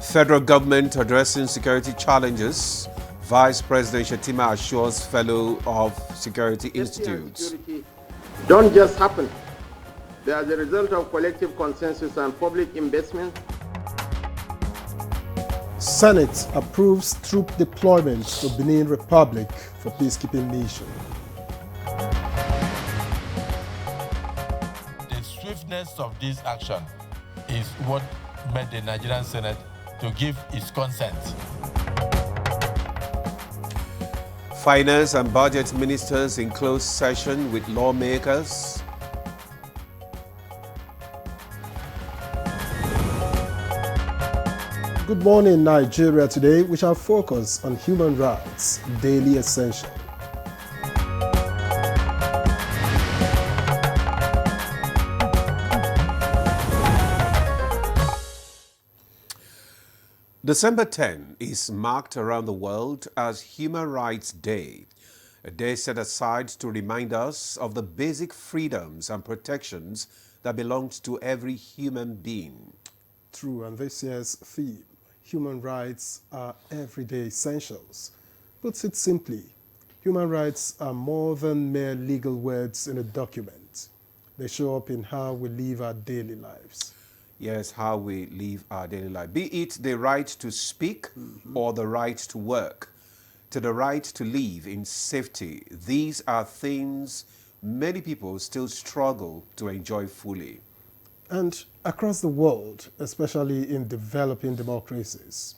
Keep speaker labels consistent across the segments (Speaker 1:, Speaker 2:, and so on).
Speaker 1: Federal government addressing security challenges. Vice President Shetima assures fellow of security institutes.
Speaker 2: Security don't just happen. They are the result of collective consensus and public investment.
Speaker 3: Senate approves troop deployment to Benin Republic for peacekeeping mission.
Speaker 4: The swiftness of this action is what made the Nigerian Senate to give its consent.
Speaker 1: Finance and budget ministers in closed session with lawmakers.
Speaker 3: Good morning, Nigeria. Today we shall focus on human rights, daily essential.
Speaker 1: December 10 is marked around the world as Human Rights Day, a day set aside to remind us of the basic freedoms and protections that belong to every human being.
Speaker 3: True, and this year's theme, human rights are everyday essentials, puts it simply, human rights are more than mere legal words in a document. They show up in how we live our daily lives.
Speaker 1: Yes, how we live our daily life. Be it the right to speak or the right to work, to the right to live in safety. These are things many people still struggle to enjoy fully.
Speaker 3: And across the world, especially in developing democracies,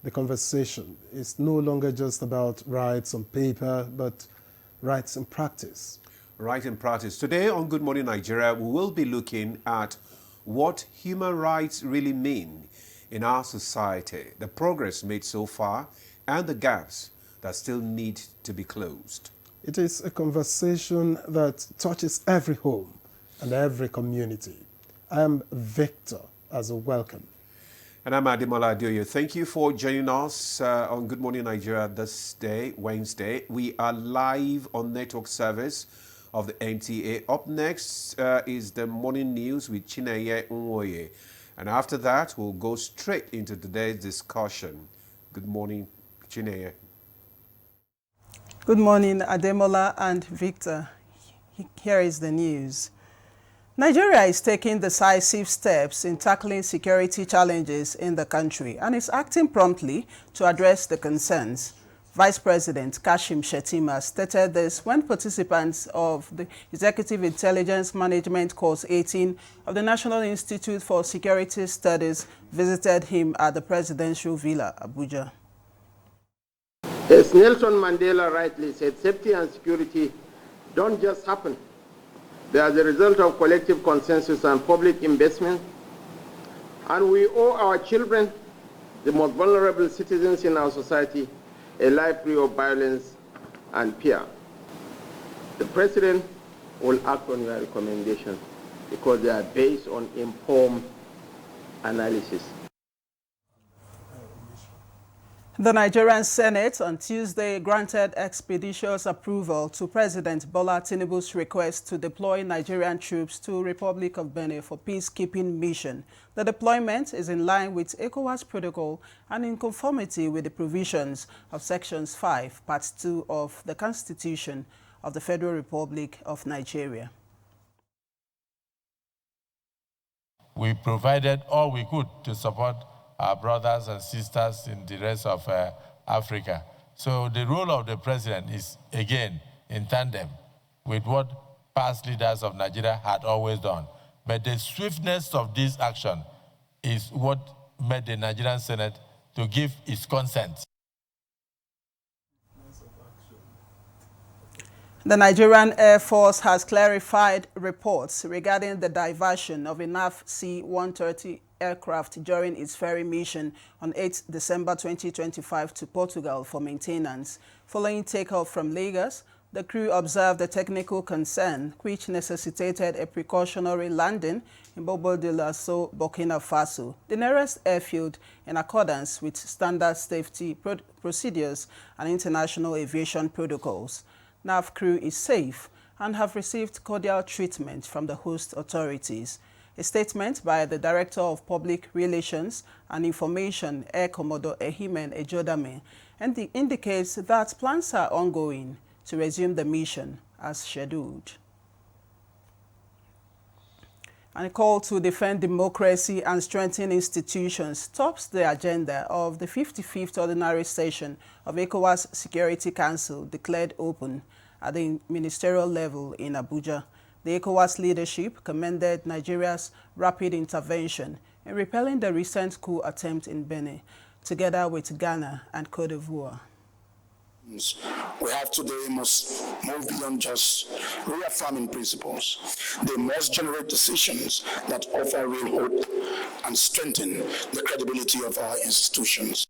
Speaker 3: the conversation is no longer just about rights on paper, but rights in practice.
Speaker 1: Right in practice. Today on Good Morning Nigeria, we will be looking at what human rights really mean in our society, the progress made so far, and the gaps that still need to be closed.
Speaker 3: It is a conversation that touches every home and every community. I am Victor as a welcome.
Speaker 1: And I'm Ademola Adeoye. Thank you for joining us on Good Morning Nigeria this day, Wednesday. We are live on network service of the NTA. Up next is the morning news with Chineye Nwoye. And after that, we'll go straight into today's discussion. Good morning, Chineye.
Speaker 5: Good morning, Ademola and Victor. Here is the news. Nigeria is taking decisive steps in tackling security challenges in the country and is acting promptly to address the concerns. Vice President Kashim Shettima stated this when participants of the Executive Intelligence Management Course 18 of the National Institute for Security Studies visited him at the Presidential Villa, Abuja.
Speaker 2: As Nelson Mandela rightly said, safety and security don't just happen. They are the result of collective consensus and public investment. And we owe our children, the most vulnerable citizens in our society, a life free of violence and fear. The President will act on your recommendations because they are based on informed analysis.
Speaker 5: The Nigerian Senate on Tuesday granted expeditious approval to President Bola Tinubu's request to deploy Nigerian troops to Republic of Benin for peacekeeping mission. The deployment is in line with ECOWAS protocol and in conformity with the provisions of Sections 5, Part 2 of the Constitution of the Federal Republic of Nigeria.
Speaker 4: We provided all we could to support our brothers and sisters in the rest of Africa. So the role of the president is, again, in tandem with what past leaders of Nigeria had always done. But the swiftness of this action is what made the Nigerian Senate to give its consent.
Speaker 5: The Nigerian Air Force has clarified reports regarding the diversion of a NAF C-130 aircraft during its ferry mission on 8 December 2025 to Portugal for maintenance. Following takeoff from Lagos, the crew observed a technical concern which necessitated a precautionary landing in Bobo de Lasso, Burkina Faso, the nearest airfield in accordance with standard safety procedures and international aviation protocols. NAF crew is safe and have received cordial treatment from the host authorities. A statement by the Director of Public Relations and Information, Air Commodore Ehimen Ejodame, indicates that plans are ongoing to resume the mission as scheduled. And a call to defend democracy and strengthen institutions tops the agenda of the 55th Ordinary Session of ECOWAS Security Council declared open at the ministerial level in Abuja. The ECOWAS leadership commended Nigeria's rapid intervention in repelling the recent coup attempt in Benin, together with Ghana and Cote d'Ivoire.
Speaker 6: We have today must move beyond just reaffirming principles. They must generate decisions that offer real hope and strengthen the credibility of our institutions.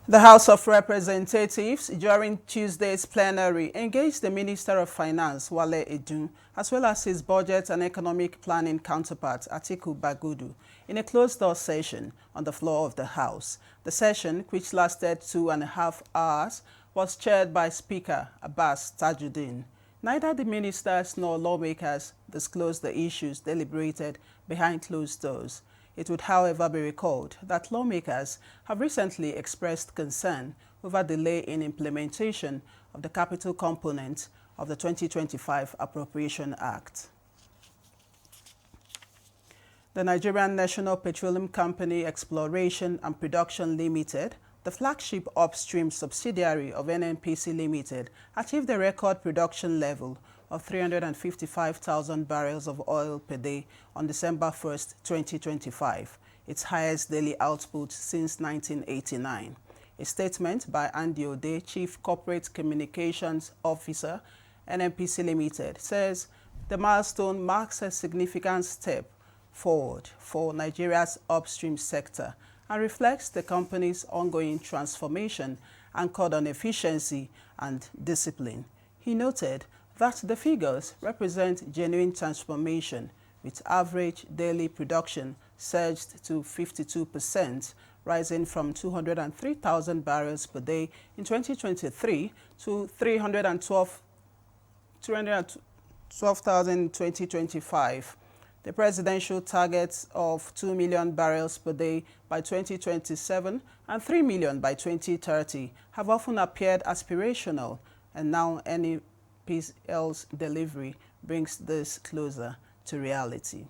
Speaker 5: The House of Representatives, during Tuesday's plenary, engaged the Minister of Finance, Wale Edun, as well as his budget and economic planning counterpart, Atiku Bagudu, in a closed-door session on the floor of the House. The session, which lasted 2.5 hours, was chaired by Speaker Abbas Tajuddin. Neither the ministers nor lawmakers disclosed the issues deliberated behind closed doors. It would, however, be recalled that lawmakers have recently expressed concern over delay in implementation of the capital component of the 2025 Appropriation Act. The Nigerian National Petroleum Company Exploration and Production Limited, the flagship upstream subsidiary of NNPC Limited, achieved a record production level of 355,000 barrels of oil per day on December 1st, 2025, its highest daily output since 1989. A statement by Andy Ode, Chief Corporate Communications Officer, NNPC Limited, says the milestone marks a significant step forward for Nigeria's upstream sector and reflects the company's ongoing transformation anchored on efficiency and discipline. He noted that the figures represent genuine transformation, with average daily production surged to 52%, rising from 203,000 barrels per day in 2023 to 312,000 in 2025. The presidential targets of 2 million barrels per day by 2027 and 3 million by 2030 have often appeared aspirational, and now NEPL's delivery brings this closer to reality.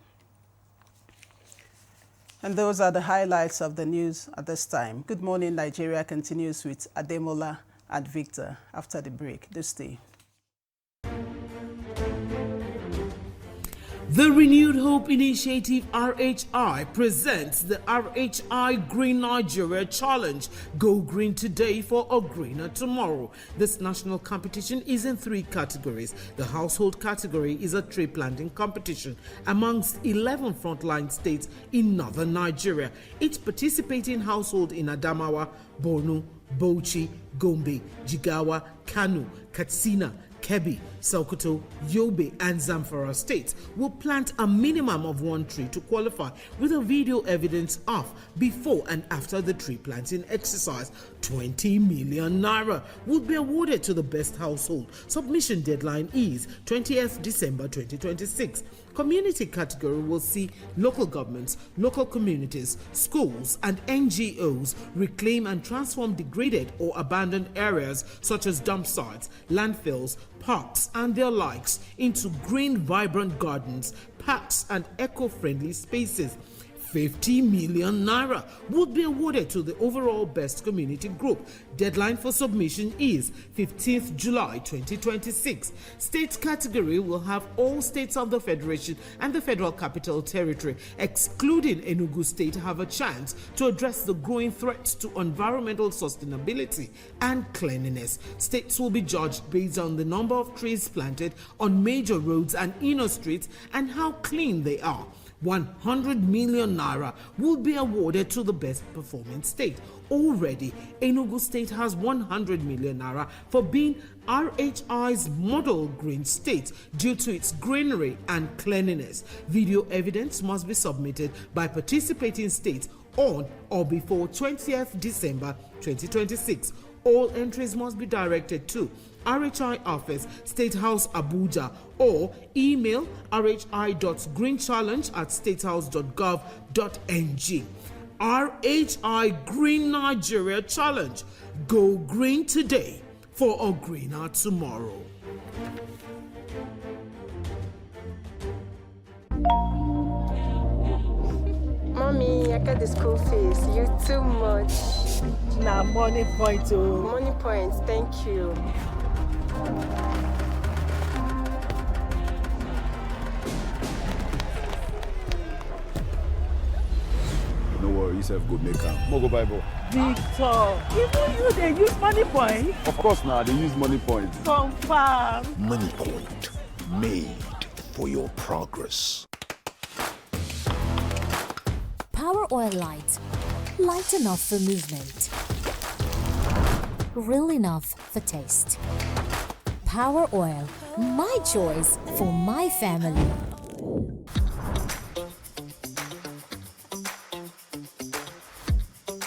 Speaker 5: And those are the highlights of the news at this time. Good Morning Nigeria continues with Ademola and Victor after the break. Do stay.
Speaker 7: The Renewed Hope Initiative RHI presents the RHI Green Nigeria Challenge. Go green today for a greener tomorrow. This national competition is in 3 categories. The household category is a tree planting competition amongst 11 frontline states in northern Nigeria. Each participating household in Adamawa, Borno, Bauchi, Gombe, Jigawa, Kano, Katsina, Kebbi, Sokoto, Yobe, and Zamfara states will plant a minimum of 1 tree to qualify, with a video evidence of before and after the tree planting exercise. 20 million naira will be awarded to the best household. Submission deadline is 20th December 2026. Community category will see local governments, local communities, schools, and NGOs reclaim and transform degraded or abandoned areas such as dump sites, landfills, parks, and their likes into green, vibrant gardens, parks, and eco-friendly spaces. 50 million naira would be awarded to the overall best community group. Deadline for submission is 15th July 2026. States category will have all states of the Federation and the Federal Capital Territory, excluding Enugu State, have a chance to address the growing threats to environmental sustainability and cleanliness. States will be judged based on the number of trees planted on major roads and inner streets and how clean they are. 100 million naira will be awarded to the best performing state. Already, Enugu State has 100 million naira for being RHI's model green state due to its greenery and cleanliness. Video evidence must be submitted by participating states on or before 20th December 2026. All entries must be directed to RHI Office, State House, Abuja, or email rhi.greenchallenge@statehouse.gov.ng. RHI Green Nigeria Challenge. Go green today for a greener tomorrow.
Speaker 8: Mommy, I got the school fees. You too much.
Speaker 9: Nah, money point. Oh.
Speaker 8: Money points, thank you.
Speaker 10: No worry, yourself go make am. Mo go buy ball.
Speaker 9: Victor, even you they use money point.
Speaker 10: Of course now, they use money points.
Speaker 9: Confirm.
Speaker 11: Money Point, made for your progress.
Speaker 12: Power Oil Light. Light enough for movement. Real enough for taste. Power Oil. My choice for my family.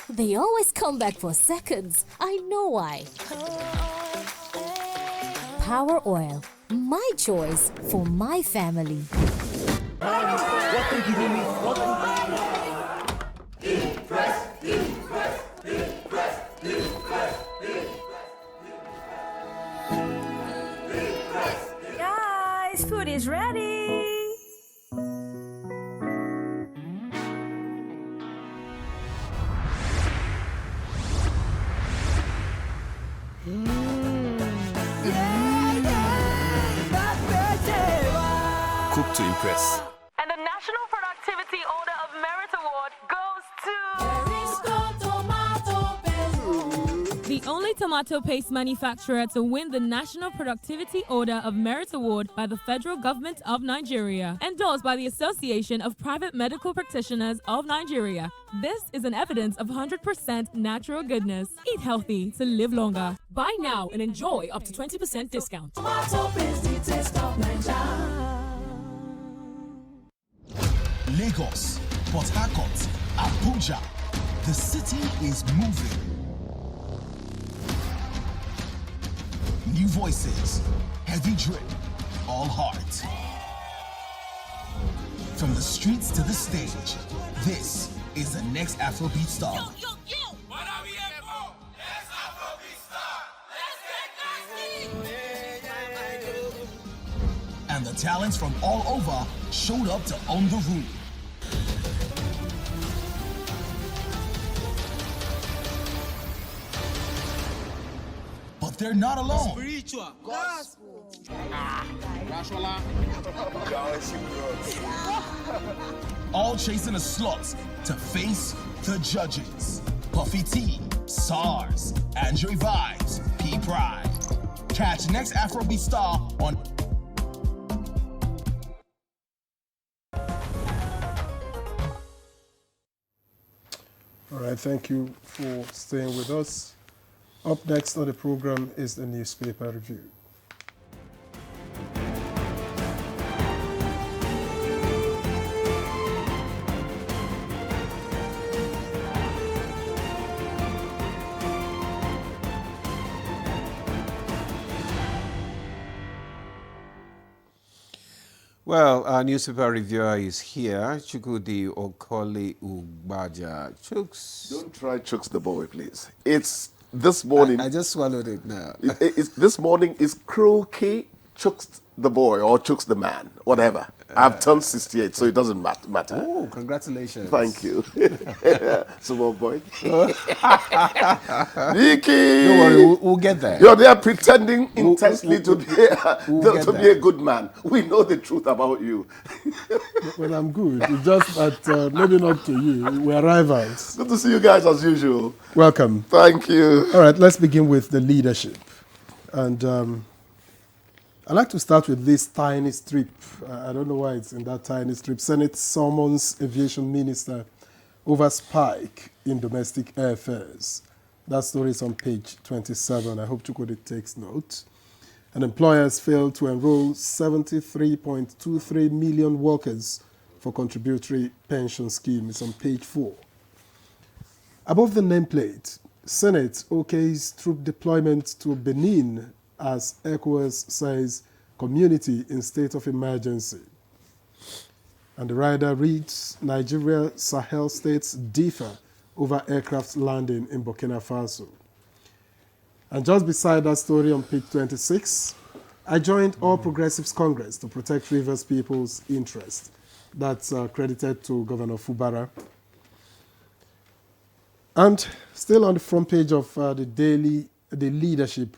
Speaker 12: They always come back for seconds. I know why. Power Oil. My choice for my family.
Speaker 13: Guys, food is ready.
Speaker 11: Cook to impress.
Speaker 13: And the National Productivity Order of Merit Award goes to...
Speaker 14: The only tomato paste manufacturer to win the National Productivity Order of Merit Award by the Federal Government of Nigeria, endorsed by the Association of Private Medical Practitioners of Nigeria. This is an evidence of 100% natural goodness. Eat healthy to live longer. Buy now and enjoy up to 20% discount.
Speaker 15: Tomato paste, the taste of Nigeria.
Speaker 16: Lagos, Port Harcourt, Abuja. The city is moving. New voices, heavy drip, all heart. From the streets to the stage, this is the next Afrobeat star.
Speaker 15: What are we here for? Let's Afrobeat star. Let's get nasty.
Speaker 16: And the talents from all over showed up to own the room. But they're not alone.
Speaker 15: Spiritual. Gospel.
Speaker 16: All chasing a slot to face the judges. Puffy T, SARS, Andre Vibes, P Pride. Catch next Afrobeat star on.
Speaker 3: All right, thank you for staying with us. Up next on the program is the newspaper review.
Speaker 1: Well, our newspaper reviewer is here, Chukwudi Okoli Ugbaja. Chuks.
Speaker 17: Don't try Chuks the boy, please. It's this morning.
Speaker 1: I just swallowed it now.
Speaker 17: This morning is Croquet Chuks the boy or Chuks the man, whatever. I've turned 68, so it doesn't matter.
Speaker 1: Oh, congratulations.
Speaker 17: Thank you. Small boy. Vicky!
Speaker 1: Don't worry, we'll get there.
Speaker 17: You're there pretending intensely to be a good man. We know the truth about you.
Speaker 3: Well, I'm good. It's just that maybe not to you. We're rivals.
Speaker 17: Good to see you guys as usual.
Speaker 3: Welcome.
Speaker 17: Thank you.
Speaker 3: All right, let's begin with the leadership. And I'd like to start with this tiny strip. I don't know why it's in that tiny strip. Senate summons aviation minister over spike in domestic airfares. That story is on page 27. I hope Chukwudi takes note. And employers failed to enroll 73.23 million workers for contributory pension scheme. It's on page 4. Above the nameplate, Senate okays troop deployment to Benin as ECOWAS says community in state of emergency. And the rider reads, Nigeria Sahel states differ over aircraft landing in Burkina Faso. And just beside that story on page 26, I joined All Progressives Congress to protect Rivers people's interest. That's credited to Governor Fubara. And still on the front page of the leadership,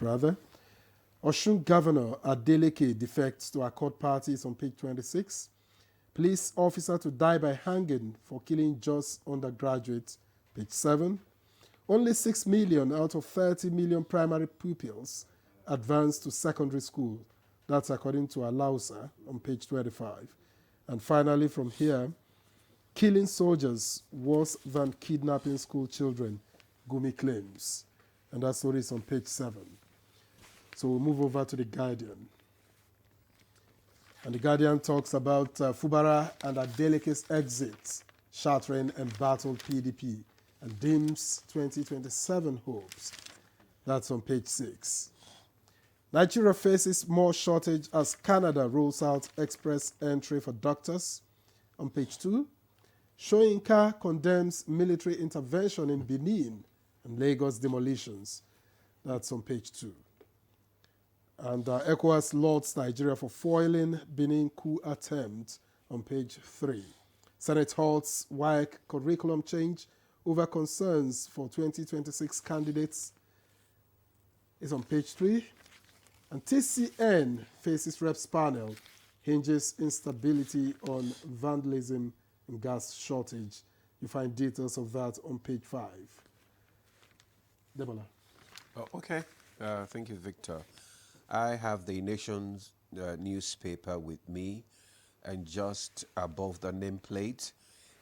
Speaker 3: Osun Governor Adeleke defects to Accord parties on page 26. Police officer to die by hanging for killing Jos undergraduate, page 7. Only 6 million out of 30 million primary pupils advanced to secondary school. That's according to Alausa on page 25. And finally from here, killing soldiers worse than kidnapping school children, Gumi claims. And that story is on page 7. So we'll move over to The Guardian. And The Guardian talks about Fubara and Adeleke's exit, shattering embattled PDP, and dims 2027 hopes. That's on page 6. Nigeria faces more shortage as Canada rolls out express entry for doctors, on page 2. Soyinka condemns military intervention in Benin and Lagos demolitions. That's on page 2. And ECOWAS lauds Nigeria for foiling Benin coup attempt on page 3. Senate halts WAEC curriculum change over concerns for 2026 candidates is on page 3. And TCN faces reps panel, hinges instability on vandalism and gas shortage. You find details of that on page 5. Debola.
Speaker 1: Oh, okay. Thank you, Victor. I have the Nation's newspaper with me, and just above the nameplate,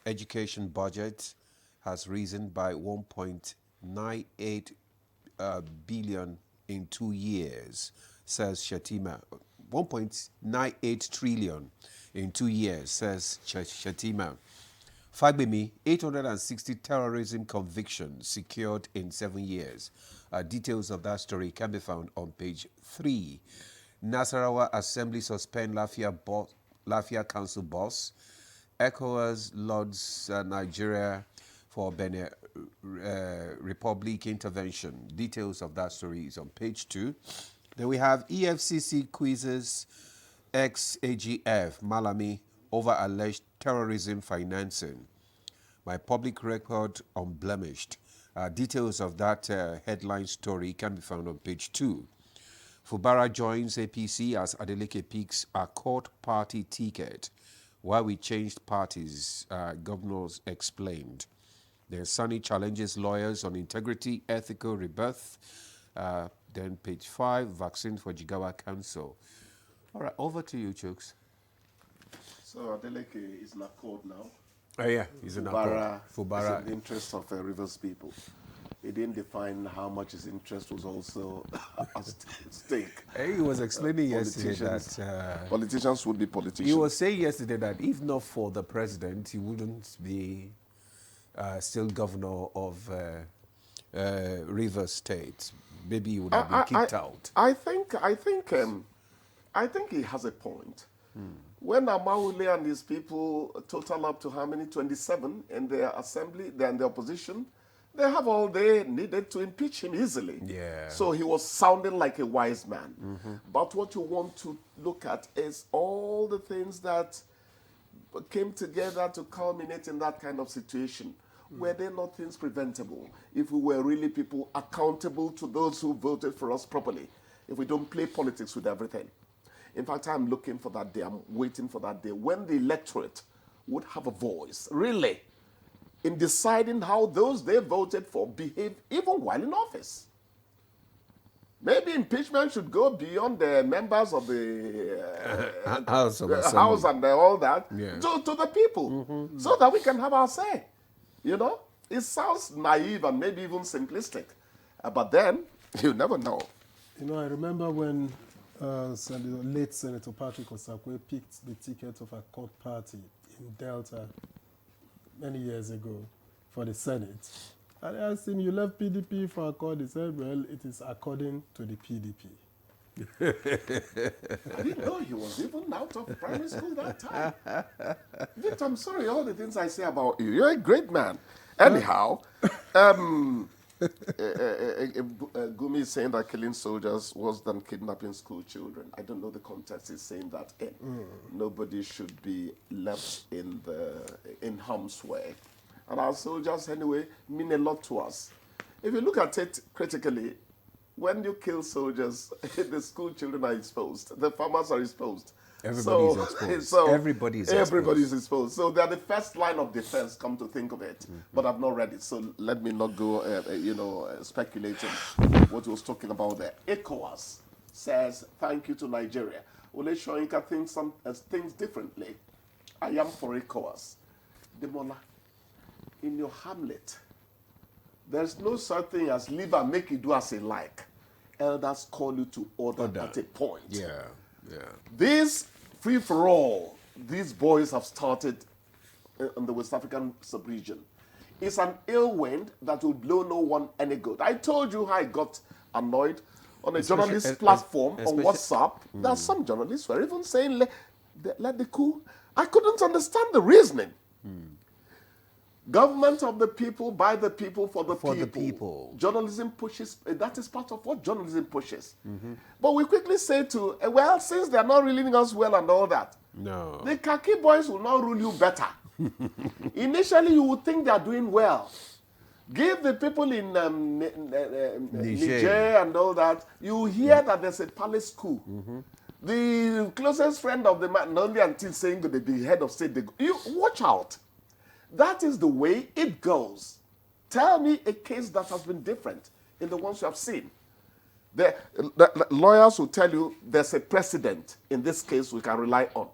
Speaker 1: education budget has risen by 1.98 billion in 2 years, says Shatima. 1.98 trillion in 2 years, says Shatima. Fagbemi, 860 terrorism convictions secured in 7 years. Details of that story can be found on page 3. Nasarawa Assembly suspend Lafia Council boss. ECOWAS lauds Nigeria for Benin Republic intervention. Details of that story is on page 2. Then we have EFCC quizzes ex-AGF Malami over alleged terrorism financing. My public record unblemished. Details of that headline story can be found on page 2. Fubara joins APC as Adeleke picks Accord party ticket. Why we changed parties, governors explained. Then Sani challenges lawyers on integrity, ethical rebirth. Then page 5, vaccine for Jigawa Council. All right, over to you, Chooks.
Speaker 17: So Adeleke is in Accord now.
Speaker 1: Oh yeah, he's in Accord.
Speaker 17: Fubara is in the interest of Rivers people. He didn't define how much his interest was also at stake.
Speaker 1: He was explaining yesterday that
Speaker 17: politicians would be politicians.
Speaker 1: He was saying yesterday that if not for the president, he wouldn't be still governor of Rivers State. Maybe he would have been kicked out.
Speaker 17: I think he has a point. When Amaule and his people total up to how many? 27 in their assembly, they're in the opposition. They have all they needed to impeach him easily.
Speaker 1: Yeah.
Speaker 17: So he was sounding like a wise man. But what you want to look at is all the things that came together to culminate in that kind of situation. Were there not things preventable? If we were really people accountable to those who voted for us properly, if we don't play politics with everything. In fact, I'm looking for that day. I'm waiting for that day when the electorate would have a voice, really, in deciding how those they voted for behave even while in office. Maybe impeachment should go beyond the members of the House and all that to the people, so that we can have our say. You know, it sounds naive and maybe even simplistic, but then you never know.
Speaker 3: You know, I remember when late Senator Patrick Osakwe picked the ticket of Accord Party in Delta many years ago for the Senate. And I asked him, you left PDP for Accord? He said, well, it is according to the PDP.
Speaker 17: I didn't know he was even out of primary school that time. Victor, I'm sorry, all the things I say about you. You're a great man. Anyhow, Gumi is saying that killing soldiers was than kidnapping school children. I don't know the context he's saying that in. Nobody should be left in harm's way. And our soldiers, anyway, mean a lot to us. If you look at it critically, when you kill soldiers, the school children are exposed. The farmers are exposed.
Speaker 1: Everybody's exposed.
Speaker 17: So
Speaker 1: Everybody's
Speaker 17: exposed. So they're the first line of defense, come to think of it. But I've not read it, so let me not go, speculating what he was talking about there. ECOWAS says, thank you to Nigeria. Ole Shoyinka thinks things differently. I am for ECOWAS. Demola, in your Hamlet, there's no such thing as live and make it do as you like. Elders call you to order at a point.
Speaker 1: Yeah.
Speaker 17: This free-for-all these boys have started in the West African sub-region is an ill wind that will blow no one any good. I told you how I got annoyed on a journalist platform on WhatsApp. That some journalists were even saying, let the coup. I couldn't understand the reasoning. Government of the people, by the people, for the people. Journalism pushes, that is part of what journalism pushes. But we quickly say to, well, since they're not ruling us well and all that,
Speaker 1: no,
Speaker 17: the khaki boys will not rule you better. Initially, you would think they're doing well. Give the people in Niger and all that, you hear that there's a palace coup. The closest friend of the man, not only until saying to the head of state, you watch out. That is the way it goes. Tell me a case that has been different in the ones you have seen. The lawyers will tell you there's a precedent. In this case, we can rely on.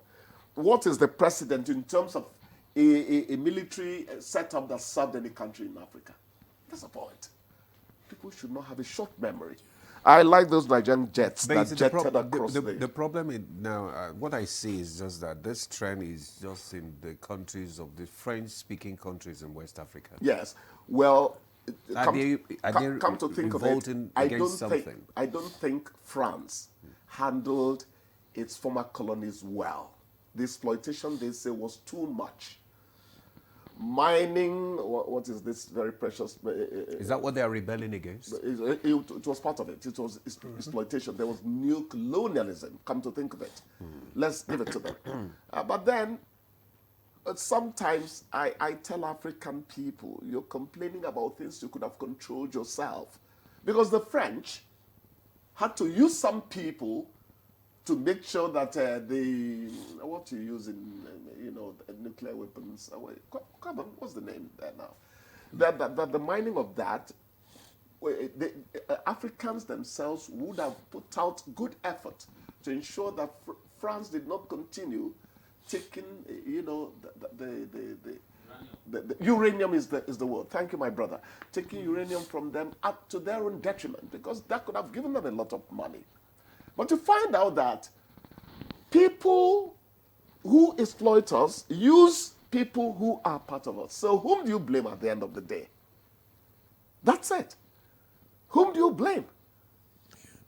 Speaker 17: What is the precedent in terms of a military setup that served any country in Africa? That's the point. People should not have a short memory. I like those Nigerian jets that jetted across
Speaker 1: the problem is now, what I see is just that this trend is just in the countries of the French-speaking countries in West Africa.
Speaker 17: Yes. Well,
Speaker 1: come to
Speaker 17: think of it, I don't think France handled its former colonies well. The exploitation, they say, was too much. Mining, what is this very precious?
Speaker 1: Is that what they are rebelling against?
Speaker 17: It was part of it. It was exploitation. There was new colonialism, come to think of it. Let's give it to them. But then, sometimes I tell African people, you're complaining about things you could have controlled yourself. Because the French had to use some people to make sure that what you use in, nuclear weapons. Come on, what's the name there now? That the mining of that, the Africans themselves would have put out good effort to ensure that France did not continue taking, the uranium is the word. Thank you, my brother. Taking uranium from them up to their own detriment, because that could have given them a lot of money. But to find out that people who exploit us use people who are part of us. So whom do you blame at the end of the day? That's it. Whom do you blame?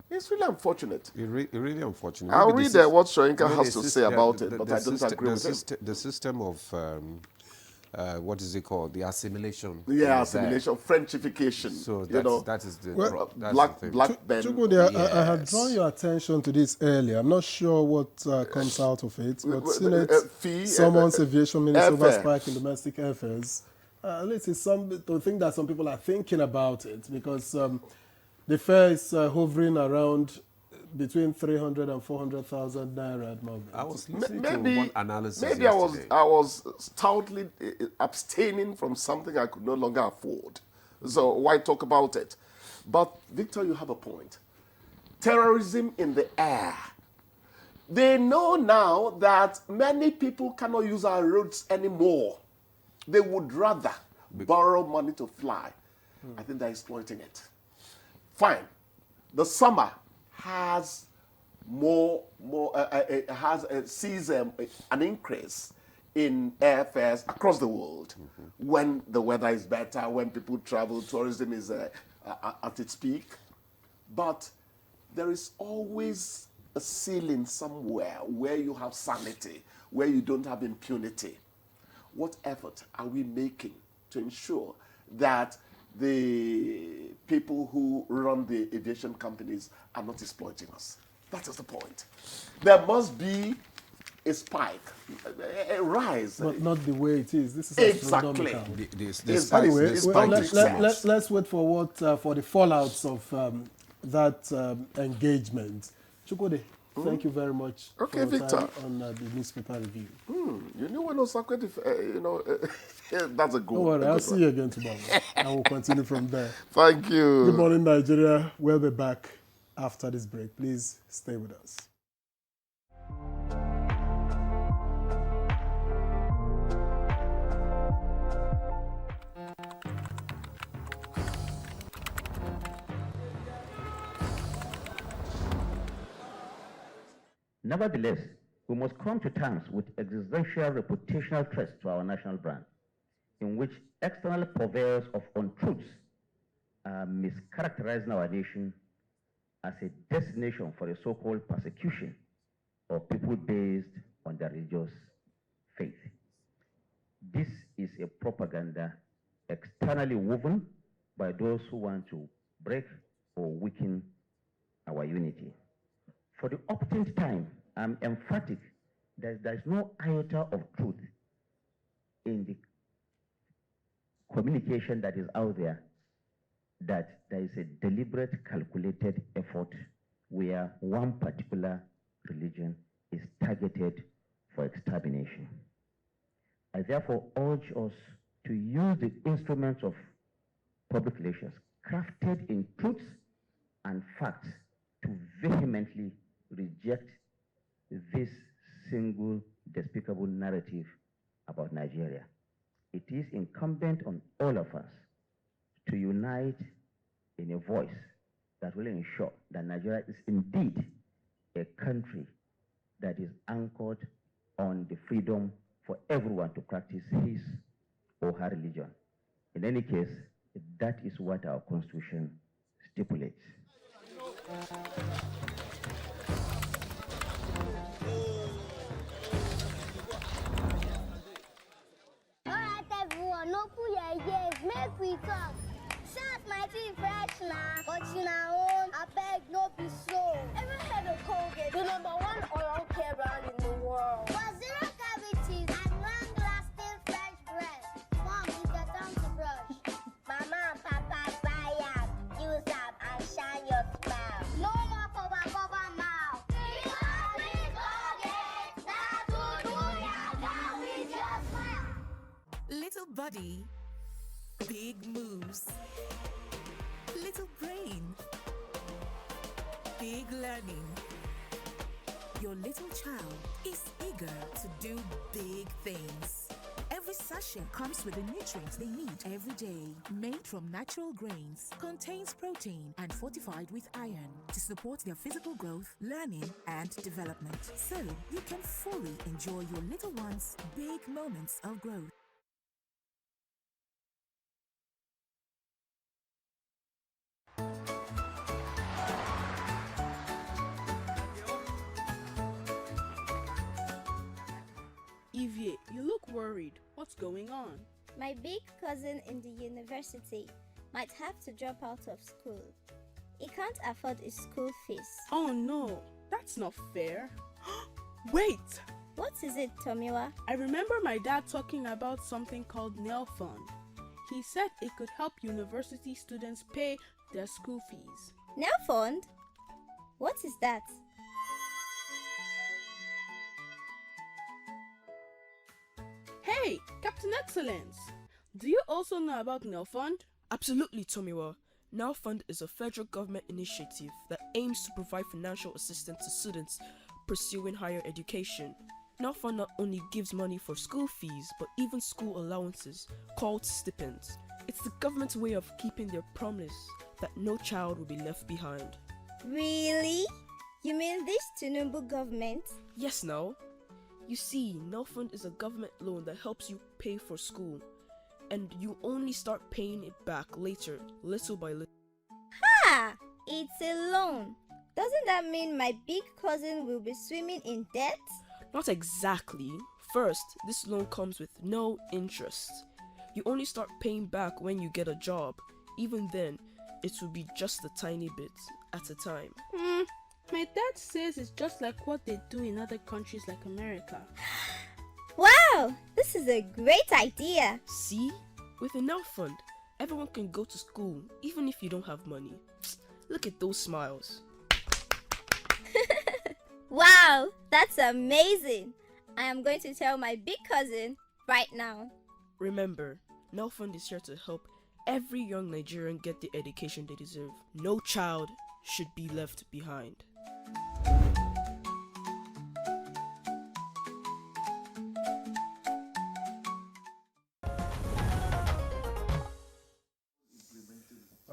Speaker 17: It's really unfortunate.
Speaker 1: Really unfortunate.
Speaker 17: I'll read what Shoyinka has to say about it, but I don't agree with him.
Speaker 1: The system of, what is it called? The assimilation.
Speaker 17: Yeah, assimilation, Frenchification.
Speaker 1: So that is the
Speaker 17: black men.
Speaker 3: Chukwudi, I had drawn your attention to this earlier. I'm not sure what comes out of it, but Senate summons aviation minister over spike in domestic affairs. At least it's to think that some people are thinking about it, because the fare is hovering around between 300 and 400,000 naira at the moment.
Speaker 1: I was listening to one analysis
Speaker 17: Maybe
Speaker 1: yesterday.
Speaker 17: I was stoutly abstaining from something I could no longer afford. So why talk about it? But Victor, you have a point. Terrorism in the air. They know now that many people cannot use our roads anymore. They would rather borrow money to fly. I think they're exploiting it. Fine. The summer has sees an increase in airfares across the world when the weather is better, when people travel, tourism is at its peak. But there is always a ceiling somewhere where you have sanity, where you don't have impunity. What effort are we making to ensure that the people who run the aviation companies are not exploiting us? That is the point. There must be a spike, a rise.
Speaker 3: But not the way it is. This is
Speaker 17: exactly.
Speaker 3: Anyway, let's wait for what for the fallouts of that engagement. Chukwode, thank you very much for your
Speaker 17: Victor.
Speaker 3: time on the newspaper review.
Speaker 17: You knew when Osakwe, that's a good one.
Speaker 3: Don't worry, I'll see you again tomorrow. And we'll continue from there.
Speaker 17: Thank you.
Speaker 3: Good morning, Nigeria. We'll be back after this break. Please stay with us.
Speaker 18: Nevertheless, we must come to terms with existential reputational threats to our national brand, in which external purveyors of untruths are mischaracterizing our nation as a destination for a so-called persecution of people based on their religious faith. This is a propaganda externally woven by those who want to break or weaken our unity. For the umpteenth time, I'm emphatic that there is no iota of truth in the communication that is out there, that there is a deliberate, calculated effort where one particular religion is targeted for extermination. I therefore urge us to use the instruments of public relations crafted in truths and facts to vehemently reject this single despicable narrative about Nigeria. It is incumbent on all of us to unite in a voice that will ensure that Nigeria is indeed a country that is anchored on the freedom for everyone to practice his or her religion. In any case, that is what our Constitution stipulates.
Speaker 19: Alright everyone, no pull your ears, make we talk. Shout my teeth fresh now, but you know, I beg no be slow. Ever heard of Colgate, the #1 oral care brand in the world? For zero cavities and long-lasting fresh breath. Mom, it's your time to brush. Mama and Papa buy up, use up and shine your smile. No more cover mouth. Because with Colgate, that will do ya down with your smile.
Speaker 20: Little body, big moves. Little brain, big learning. Your little child is eager to do big things. Every sachet comes with the nutrients they need every day. Made from natural grains, contains protein and fortified with iron to support their physical growth, learning, and development. So you can fully enjoy your little one's big moments of growth.
Speaker 21: Evie, you look worried. What's going on?
Speaker 22: My big cousin in the university might have to drop out of school. He can't afford his school fees.
Speaker 21: Oh no, that's not fair. Wait!
Speaker 22: What is it, Tomiwa?
Speaker 21: I remember my dad talking about something called Nail Fund. He said it could help university students pay their school fees.
Speaker 22: Nail Fund? What is that?
Speaker 21: Hey, Captain Excellence! Do you also know about Nail Fund?
Speaker 23: Absolutely, Tomiwa. Now Fund is a federal government initiative that aims to provide financial assistance to students pursuing higher education. Now Fund not only gives money for school fees, but even school allowances, called stipends. It's the government's way of keeping their promise that no child will be left behind.
Speaker 22: Really? You mean this Tinubu government?
Speaker 23: Yes, now. You see, Nelfund is a government loan that helps you pay for school, and you only start paying it back later, little by little.
Speaker 22: Ha! It's a loan. Doesn't that mean my big cousin will be swimming in debt?
Speaker 23: Not exactly. First, this loan comes with no interest. You only start paying back when you get a job. Even then, it will be just a tiny bit at a time.
Speaker 21: My dad says it's just like what they do in other countries like America.
Speaker 22: Wow! This is a great idea.
Speaker 23: See? With a Nelfund, everyone can go to school even if you don't have money. Look at those smiles.
Speaker 22: Wow! That's amazing. I am going to tell my big cousin right now.
Speaker 23: Remember, Nelfund is here to help every young Nigerian get the education they deserve. No child should be left behind.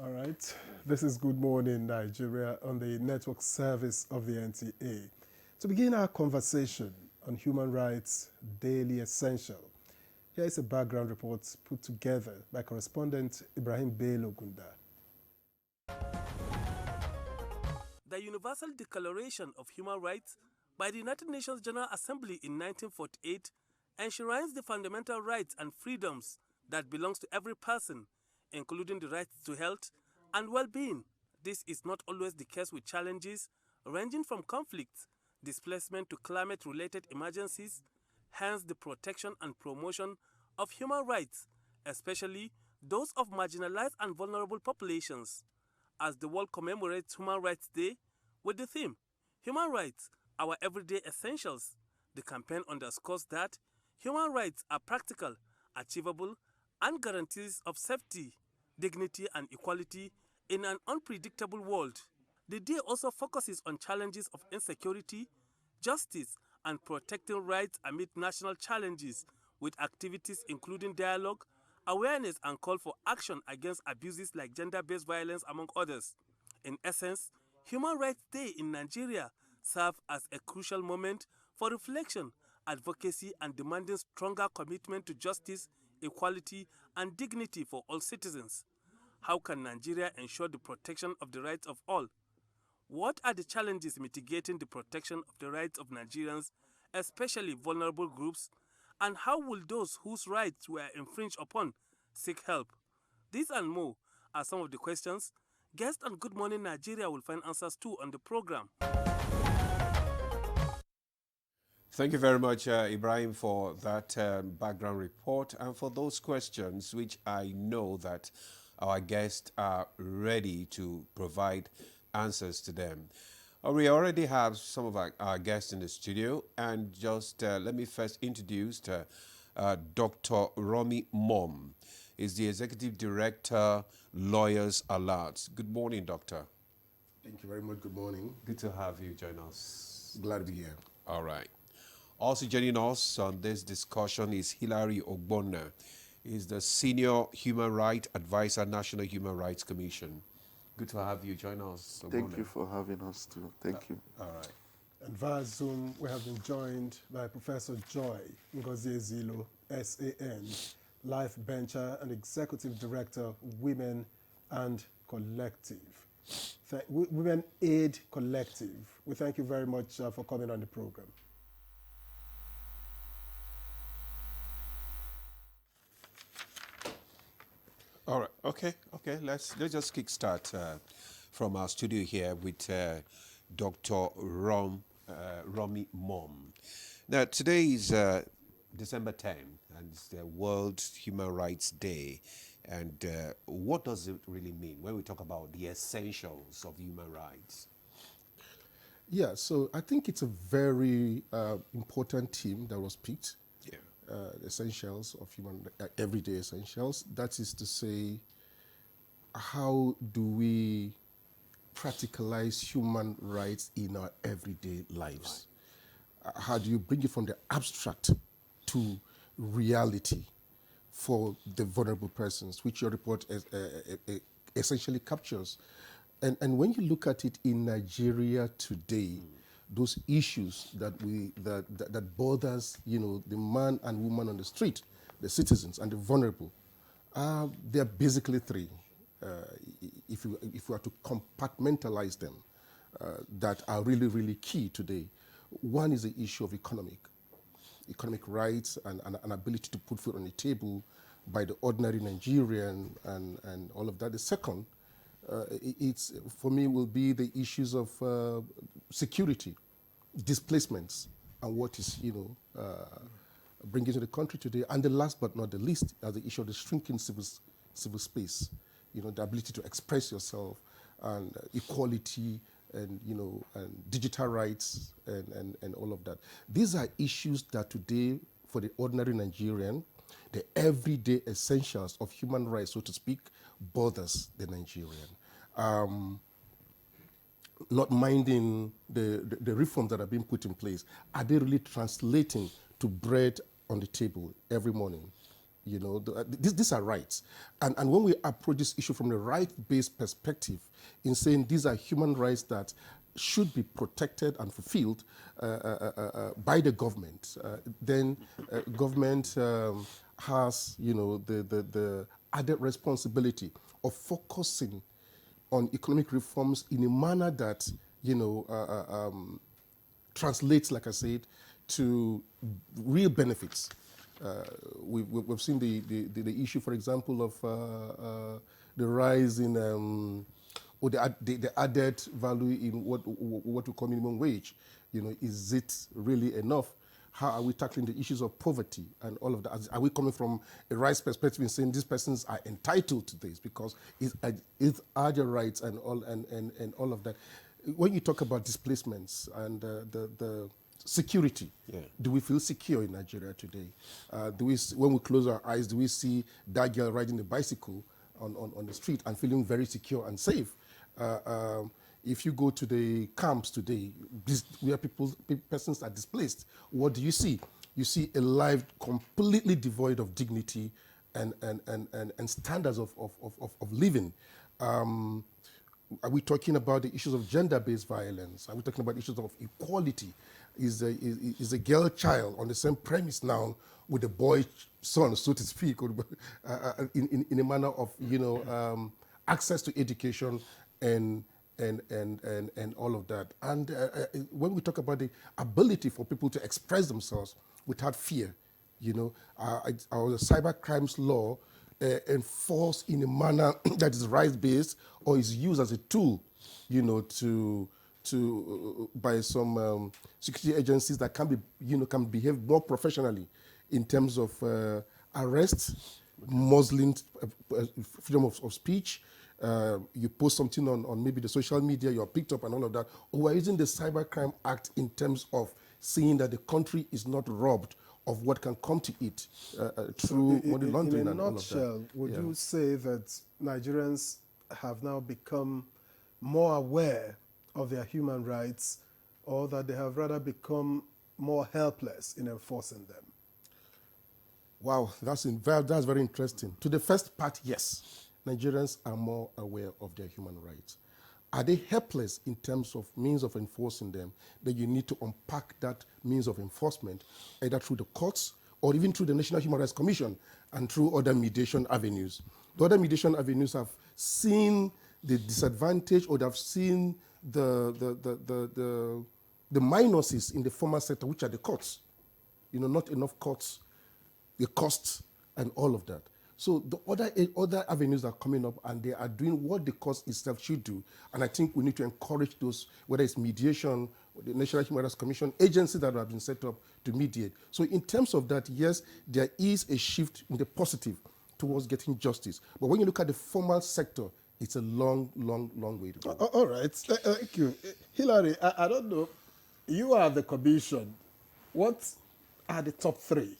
Speaker 3: All right. This is Good Morning Nigeria on the network service of the NTA. To begin our conversation on human rights daily essential, here is a background report put together by correspondent Ibrahim Bello Gunda.
Speaker 2: The Universal Declaration of Human Rights by the United Nations General Assembly in 1948 enshrines the fundamental rights and freedoms that belongs to every person, including the right to health and well-being. This is not always the case with challenges ranging from conflicts, displacement to climate-related emergencies, hence the protection and promotion of human rights, especially those of marginalized and vulnerable populations. As the world commemorates Human Rights Day with the theme, Human Rights, Our Everyday Essentials, the campaign underscores that human rights are practical, achievable, and guarantees of safety, dignity, and equality in an unpredictable world. The day also focuses on challenges of insecurity, justice, and protecting rights amid national challenges, with activities including dialogue, awareness, and call for action against abuses like gender-based violence, among others. In essence, Human Rights Day in Nigeria serves as a crucial moment for reflection, advocacy, and demanding stronger commitment to justice, equality, and dignity for all citizens. How can Nigeria ensure the protection of the rights of all? What are the challenges mitigating the protection of the rights of Nigerians, especially vulnerable groups? And how will those whose rights were infringed upon seek help? These and more are some of the questions guests on Good Morning Nigeria will find answers to on the program.
Speaker 1: Thank you very much, Ibrahim, for that background report and for those questions, which I know that our guests are ready to provide answers to them. We already have some of our guests in the studio, and just let me first introduce Dr. Romy Mom. Is the Executive Director, Lawyers Alert. Good morning, Doctor.
Speaker 4: Thank you very much. Good morning.
Speaker 1: Good to have you join us.
Speaker 4: Glad to be here.
Speaker 1: All right. Also joining us on this discussion is Hilary Ogbonna. He's the Senior Human Rights Advisor, National Human Rights Commission. Good to have you join us. Ogbonna.
Speaker 17: Thank you for having us too. Thank you.
Speaker 3: All right. And via Zoom, we have been joined by Professor Joy Ngozi Ezilo, SAN, Life Bencher and Executive Director, Women and Collective. Women Aid Collective. We thank you very much for coming on the program.
Speaker 1: All right. Okay. Let's just kickstart from our studio here with Dr. Romy Mom. Now, today is December 10, and it's the World Human Rights Day. And what does it really mean when we talk about the essentials of human rights?
Speaker 4: Yeah, so I think it's a very important theme that was picked.
Speaker 1: Yeah.
Speaker 4: Essentials of human, everyday essentials. That is to say, how do we practicalize human rights in our everyday lives? Right. How do you bring it from the abstract to reality for the vulnerable persons, which your report essentially captures? And when you look at it in Nigeria today, those issues that bothers, the man and woman on the street, the citizens and the vulnerable. There are basically three. If we were to compartmentalize them, that are really, really key today. One is the issue of economic rights and an ability to put food on the table by the ordinary Nigerian and all of that. The second, it's for me will be the issues of security, displacements, and what is bringing to the country today. And the last but not the least, the issue of the shrinking civil space. The ability to express yourself and equality and and digital rights and all of that. These are issues that today, for the ordinary Nigerian, the everyday essentials of human rights, so to speak, bothers the Nigerian. Not minding the reforms that are being put in place, are they really translating to bread on the table every morning? These are rights. And when we approach this issue from a right-based perspective, in saying these are human rights that should be protected and fulfilled by the government, then government has, the added responsibility of focusing on economic reforms in a manner that, translates, like I said, to real benefits. We've seen the issue, for example, of the rise in or the added value in what we call minimum wage. Is it really enough? How are we tackling the issues of poverty and all of that? Are we coming from a rights perspective and saying these persons are entitled to this because it's are their rights and all of that? When you talk about displacements and the security, do we feel secure in Nigeria today? When we close our eyes, do we see that girl riding the bicycle on the street and feeling very secure and safe? If you go to the camps today, where persons are displaced, what do you see? You see a life completely devoid of dignity and standards of living. Are we talking about the issues of gender-based violence? Are we talking about issues of equality? Is a girl child on the same premise now with a boy son, so to speak, or, in a manner of access to education and all of that? And when we talk about the ability for people to express themselves without fear, our cyber crimes law enforced in a manner that is rights-based or is used as a tool, to by some security agencies that can behave more professionally in terms of arrest, muzzling, freedom of speech. You post something on maybe the social media, you're picked up and all of that. Or we're using the Cybercrime Act in terms of seeing that the country is not robbed of what can come to it through money laundering and all of that.
Speaker 3: In a nutshell, would you say that Nigerians have now become more aware of their human rights, or that they have rather become more helpless in enforcing them?
Speaker 4: Wow, that's very interesting. To the first part, yes. Nigerians are more aware of their human rights. Are they helpless in terms of means of enforcing them? Then you need to unpack that means of enforcement, either through the courts or even through the National Human Rights Commission and through other mediation avenues. The other mediation avenues have seen the disadvantage, or they've seen the minuses in the formal sector, which are the courts. Not enough courts, the costs, and all of that. So the other avenues are coming up, and they are doing what the court itself should do. And I think we need to encourage those, whether it's mediation, or the National Human Rights Commission, agencies that have been set up to mediate. So in terms of that, yes, there is a shift in the positive towards getting justice. But when you look at the formal sector, it's a long, long, long way to go.
Speaker 3: All right, thank you. Hilary, I don't know, you are the commission. What are the top three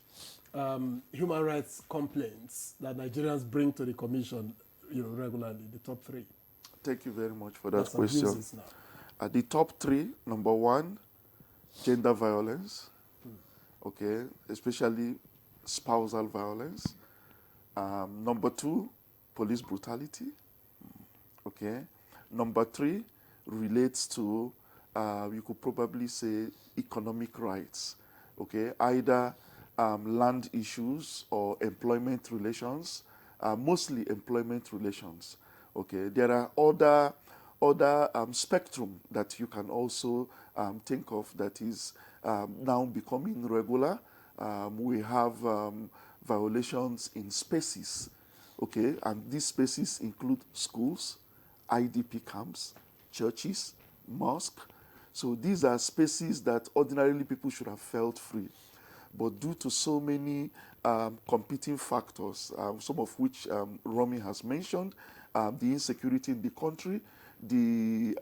Speaker 3: human rights complaints that Nigerians bring to the commission, regularly? The top three.
Speaker 17: Thank you very much for that question. The top three: number one, gender violence. Okay, especially spousal violence. Number two, police brutality. Okay. Number three relates to
Speaker 5: you could probably say economic rights, okay, either land issues or employment relations, mostly employment relations. Okay, there are other spectrum that you can also think of that is now becoming regular. We have violations in spaces, okay, and these spaces include schools, IDP camps, churches, mosques. So these are spaces that ordinarily people should have felt free. But due to so many competing factors, some of which Romy has mentioned, the insecurity in the country, the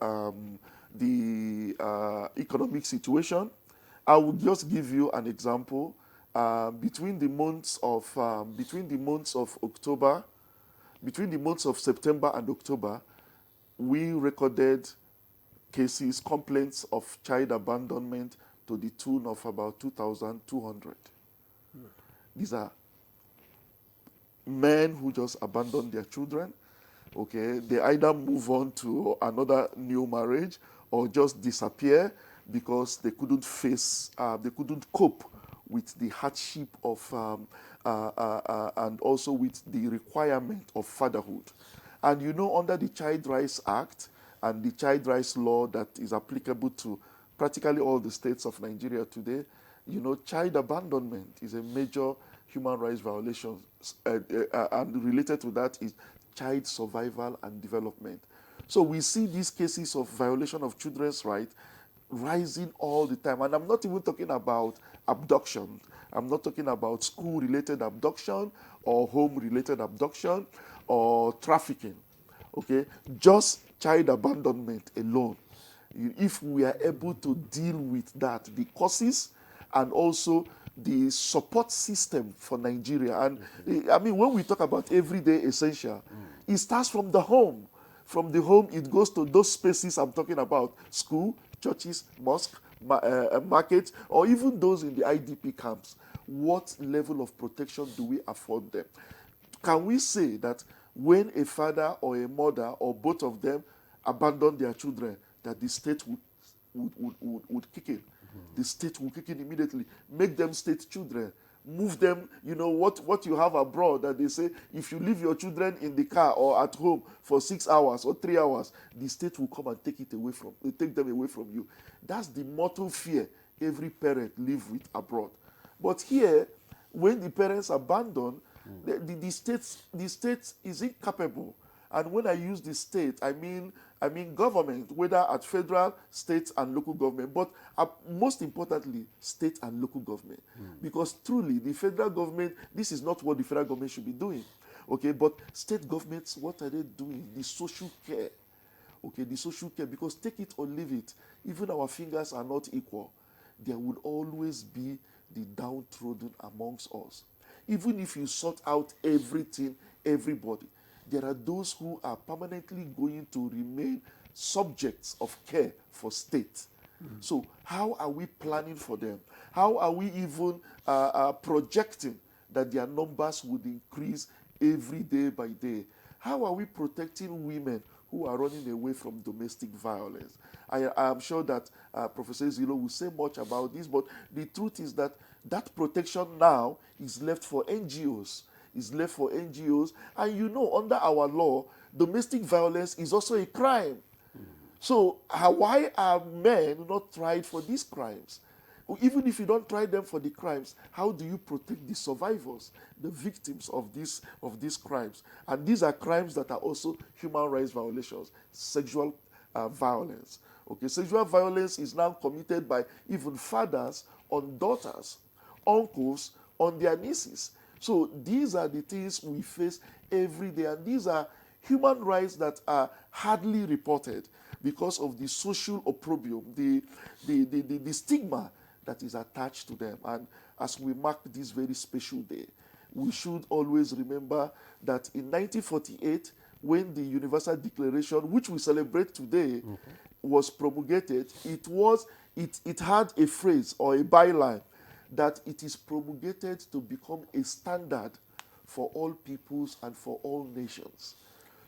Speaker 5: economic situation, I will just give you an example. Between the months of September and October, we recorded cases, complaints of child abandonment to the tune of about 2,200. These are men who just abandon their children. Okay, they either move on to another new marriage or just disappear because they couldn't cope with the hardship of and also with the requirement of fatherhood. And you know, under the Child Rights Act and the Child Rights Law that is applicable to practically all the states of Nigeria today, you know, child abandonment is a major human rights violation, and related to that is child survival and development. So we see these cases of violation of children's rights rising all the time. And I'm not even talking about abduction. I'm not talking about school-related abduction or home-related abduction or trafficking. Okay? Just child abandonment alone. If we are able to deal with that, the causes and also the support system for Nigeria. And I mean, when we talk about everyday essential, it starts from the home. From the home, it goes to those spaces I'm talking about: school, churches, mosque, markets, or even those in the IDP camps. What level of protection do we afford them? Can we say that when a father or a mother or both of them abandon their children, that the state would kick in? The state will kick in immediately, make them state children, move them, you know, what you have abroad, that they say, if you leave your children in the car or at home for 6 hours or 3 hours, the state will come and take them away from you. That's the mortal fear every parent live with abroad. But here, when the parents abandon, the state is incapable. And when I use the state, I mean government, whether at federal, state, and local government, but most importantly, state and local government. Because truly, the federal government, this is not what the federal government should be doing. Okay, but state governments, what are they doing? The social care. Okay, the social care, because take it or leave it, even our fingers are not equal. There will always be the downtrodden amongst us. Even if you sort out everything, everybody, there are those who are permanently going to remain subjects of care for state. So how are we planning for them? How are we even projecting that their numbers would increase every day by day? How are we protecting women who are running away from domestic violence? I am sure that Professor Zilo will say much about this, but the truth is that that protection now is left for NGOs. And you know, under our law, domestic violence is also a crime. So why are men not tried for these crimes? Even if you don't try them for the crimes, how do you protect the survivors, the victims of these crimes? And these are crimes that are also human rights violations, sexual violence. Okay, sexual violence is now committed by even fathers on daughters, uncles on their nieces. So these are the things we face every day, and these are human rights that are hardly reported because of the social opprobrium, the stigma that is attached to them. And as we mark this very special day, we should always remember that in 1948, when the Universal Declaration, which we celebrate today, was promulgated, it had a phrase or a byline that it is promulgated to become a standard for all peoples and for all nations.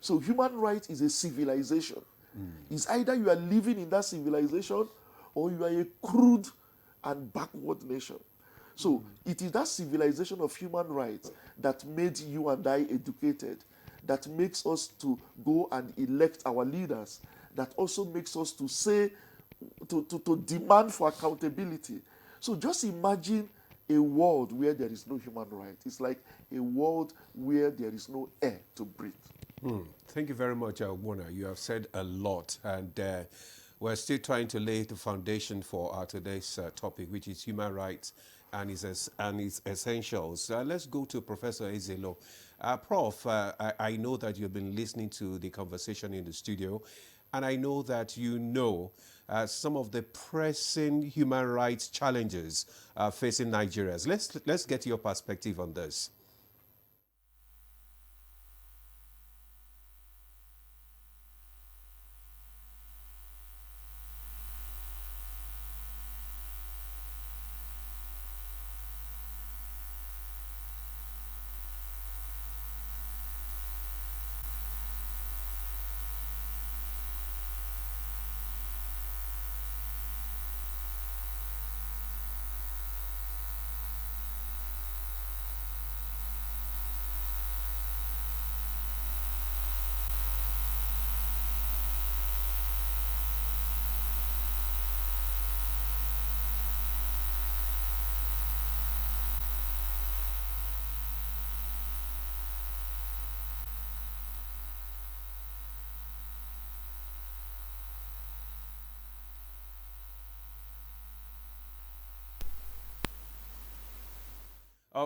Speaker 5: So human rights is a civilization. It's either you are living in that civilization or you are a crude and backward nation. So it is that civilization of human rights that made you and I educated, that makes us to go and elect our leaders, that also makes us to say, to demand for accountability. So just imagine a world where there is no human rights. It's like a world where there is no air to breathe.
Speaker 1: Thank you very much, Warner. You have said a lot, and we're still trying to lay the foundation for our today's topic, which is human rights and its essentials. Let's go to Professor Ezelo. Prof, I know that you've been listening to the conversation in the studio, and I know that you know some of the pressing human rights challenges facing Nigerians. Let's get your perspective on this.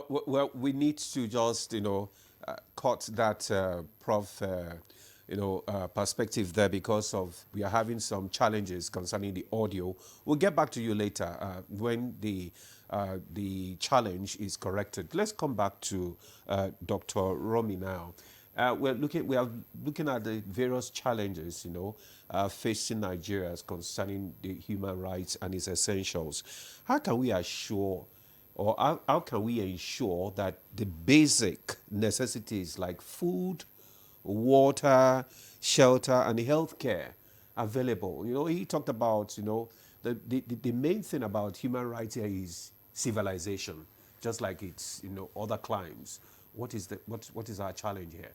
Speaker 1: Well, we need to just, cut that Prof, perspective there because we are having some challenges concerning the audio. We'll get back to you later when the challenge is corrected. Let's come back to Dr. Romi now. We are looking at the various challenges, facing Nigerians concerning the human rights and its essentials. How can we assure, or how can we ensure that the basic necessities like food, water, shelter, and healthcare are available? He talked about, the main thing about human rights here is civilization, just like it's, other climes. What is our challenge here?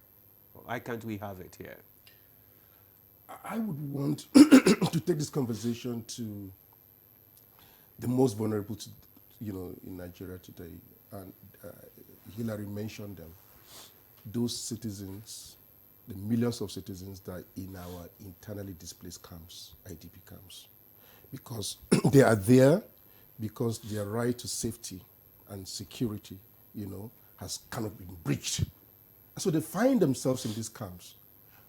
Speaker 1: Why can't we have it here?
Speaker 4: I would want to take this conversation to the most vulnerable, in Nigeria today, and Hillary mentioned them. Those citizens, the millions of citizens that are in our internally displaced camps, IDP camps, because they are there because their right to safety and security, has kind of been breached. So they find themselves in these camps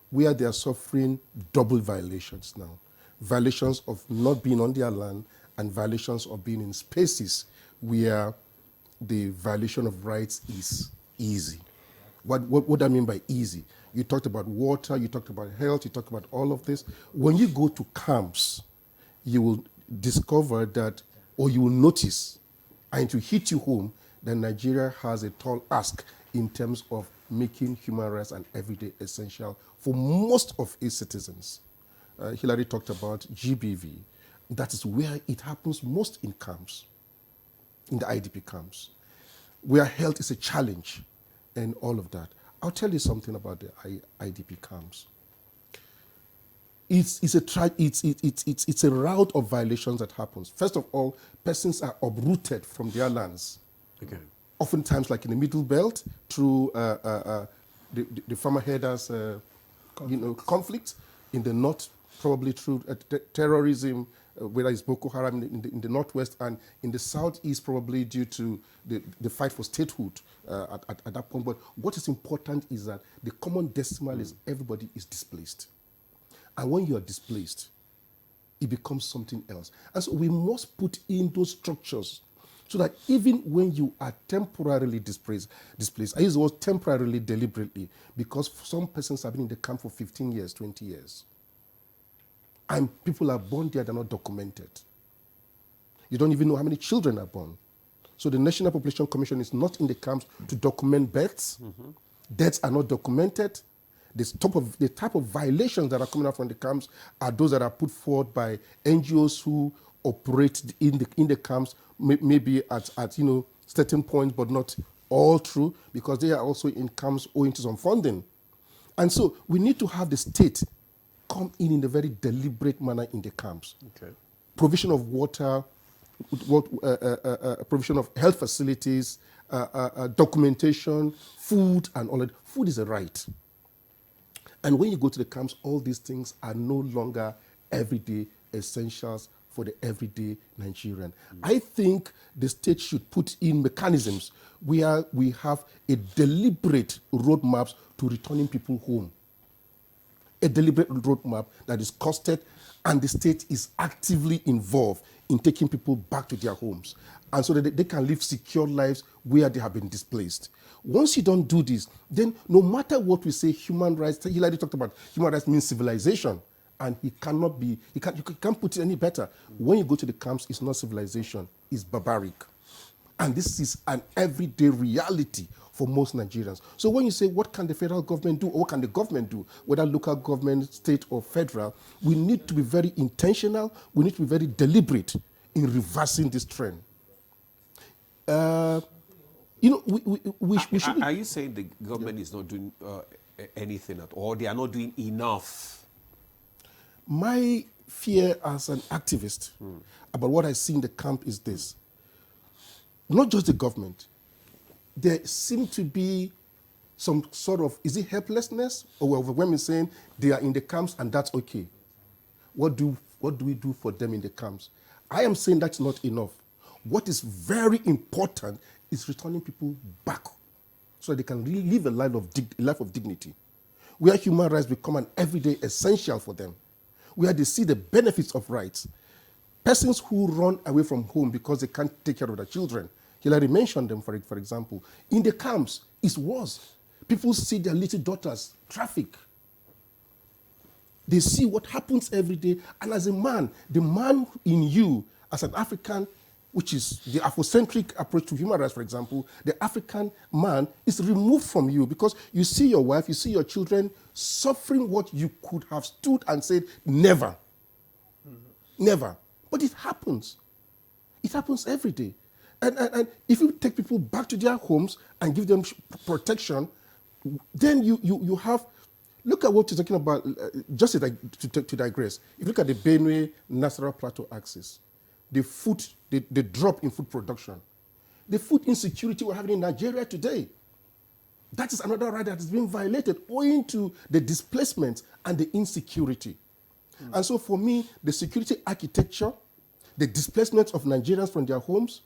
Speaker 4: where they are suffering double violations now. Violations of not being on their land and violations of being in spaces where the violation of rights is easy. What I mean by easy? You talked about water, you talked about health, you talked about all of this. When you go to camps, you will discover that, or you will notice, and it will hit you home, that Nigeria has a tall ask in terms of making human rights an everyday essential for most of its citizens. Hillary talked about GBV. That is where it happens most in camps, in the IDP camps, where health is a challenge and all of that. I'll tell you something about the IDP camps. It's a route of violations that happens. First of all, persons are uprooted from their lands.
Speaker 1: Okay.
Speaker 4: Oftentimes, like in the Middle Belt, through the farmer herders, conflict. In the north, probably through terrorism, whether it's Boko Haram in the northwest, and in the southeast, probably due to the fight for statehood at that point. But what is important is that the common decimal is everybody is displaced. And when you are displaced, it becomes something else. And so we must put in those structures so that even when you are temporarily displaced, I use the word temporarily deliberately because some persons have been in the camp for 15 years, 20 years. And people are born there, they're not documented. You don't even know how many children are born. So the National Population Commission is not in the camps to document births. Mm-hmm. Deaths are not documented. The type of violations that are coming out from the camps are those that are put forward by NGOs who operate in the camps, maybe at certain points, but not all through, because they are also in camps owing to some funding. And so we need to have the state come in a very deliberate manner in the camps.
Speaker 1: Okay.
Speaker 4: Provision of water, provision of health facilities, documentation, food, and all that. Food is a right. And when you go to the camps, all these things are no longer everyday essentials for the everyday Nigerian. I think the state should put in mechanisms where we have a deliberate roadmap to returning people home. A deliberate roadmap that is costed, and the state is actively involved in taking people back to their homes, and so that they can live secure lives where they have been displaced. Once you don't do this, then no matter what we say, human rights, Hilary talked about human rights means civilization, and you can't put it any better. When you go to the camps, it's not civilization, it's barbaric. And this is an everyday reality for most Nigerians. So when you say, what can the federal government do, or what can the government do, whether local government, state, or federal, we need to be very intentional, we need to be very deliberate in reversing this trend. We should...
Speaker 1: Are you saying the government is not doing anything at all? They are not doing enough?
Speaker 4: My fear as an activist about what I see in the camp is this. Not just the government. There seems to be some sort of, is it helplessness? Or overwhelming saying they are in the camps and that's okay. What do we do for them in the camps? I am saying that's not enough. What is very important is returning people back so that they can really live a life of dignity, where human rights become an everyday essential for them, where they see the benefits of rights. Persons who run away from home because they can't take care of their children, Hilary mentioned them, for example. In the camps, it's worse. People see their little daughters trafficked. They see what happens every day. And as a man, the man in you, as an African, which is the Afrocentric approach to human rights, for example, the African man is removed from you because you see your wife, you see your children suffering what you could have stood and said, never. Never. But it happens. It happens every day. And if you take people back to their homes and give them protection, then you have, look at what you're talking about, just to digress. If you look at the Benue-Nasarawa Plateau axis, the drop in food production, the food insecurity we're having in Nigeria today, that is another right that is being violated owing to the displacement and the insecurity. And so for me, the security architecture, the displacement of Nigerians from their homes,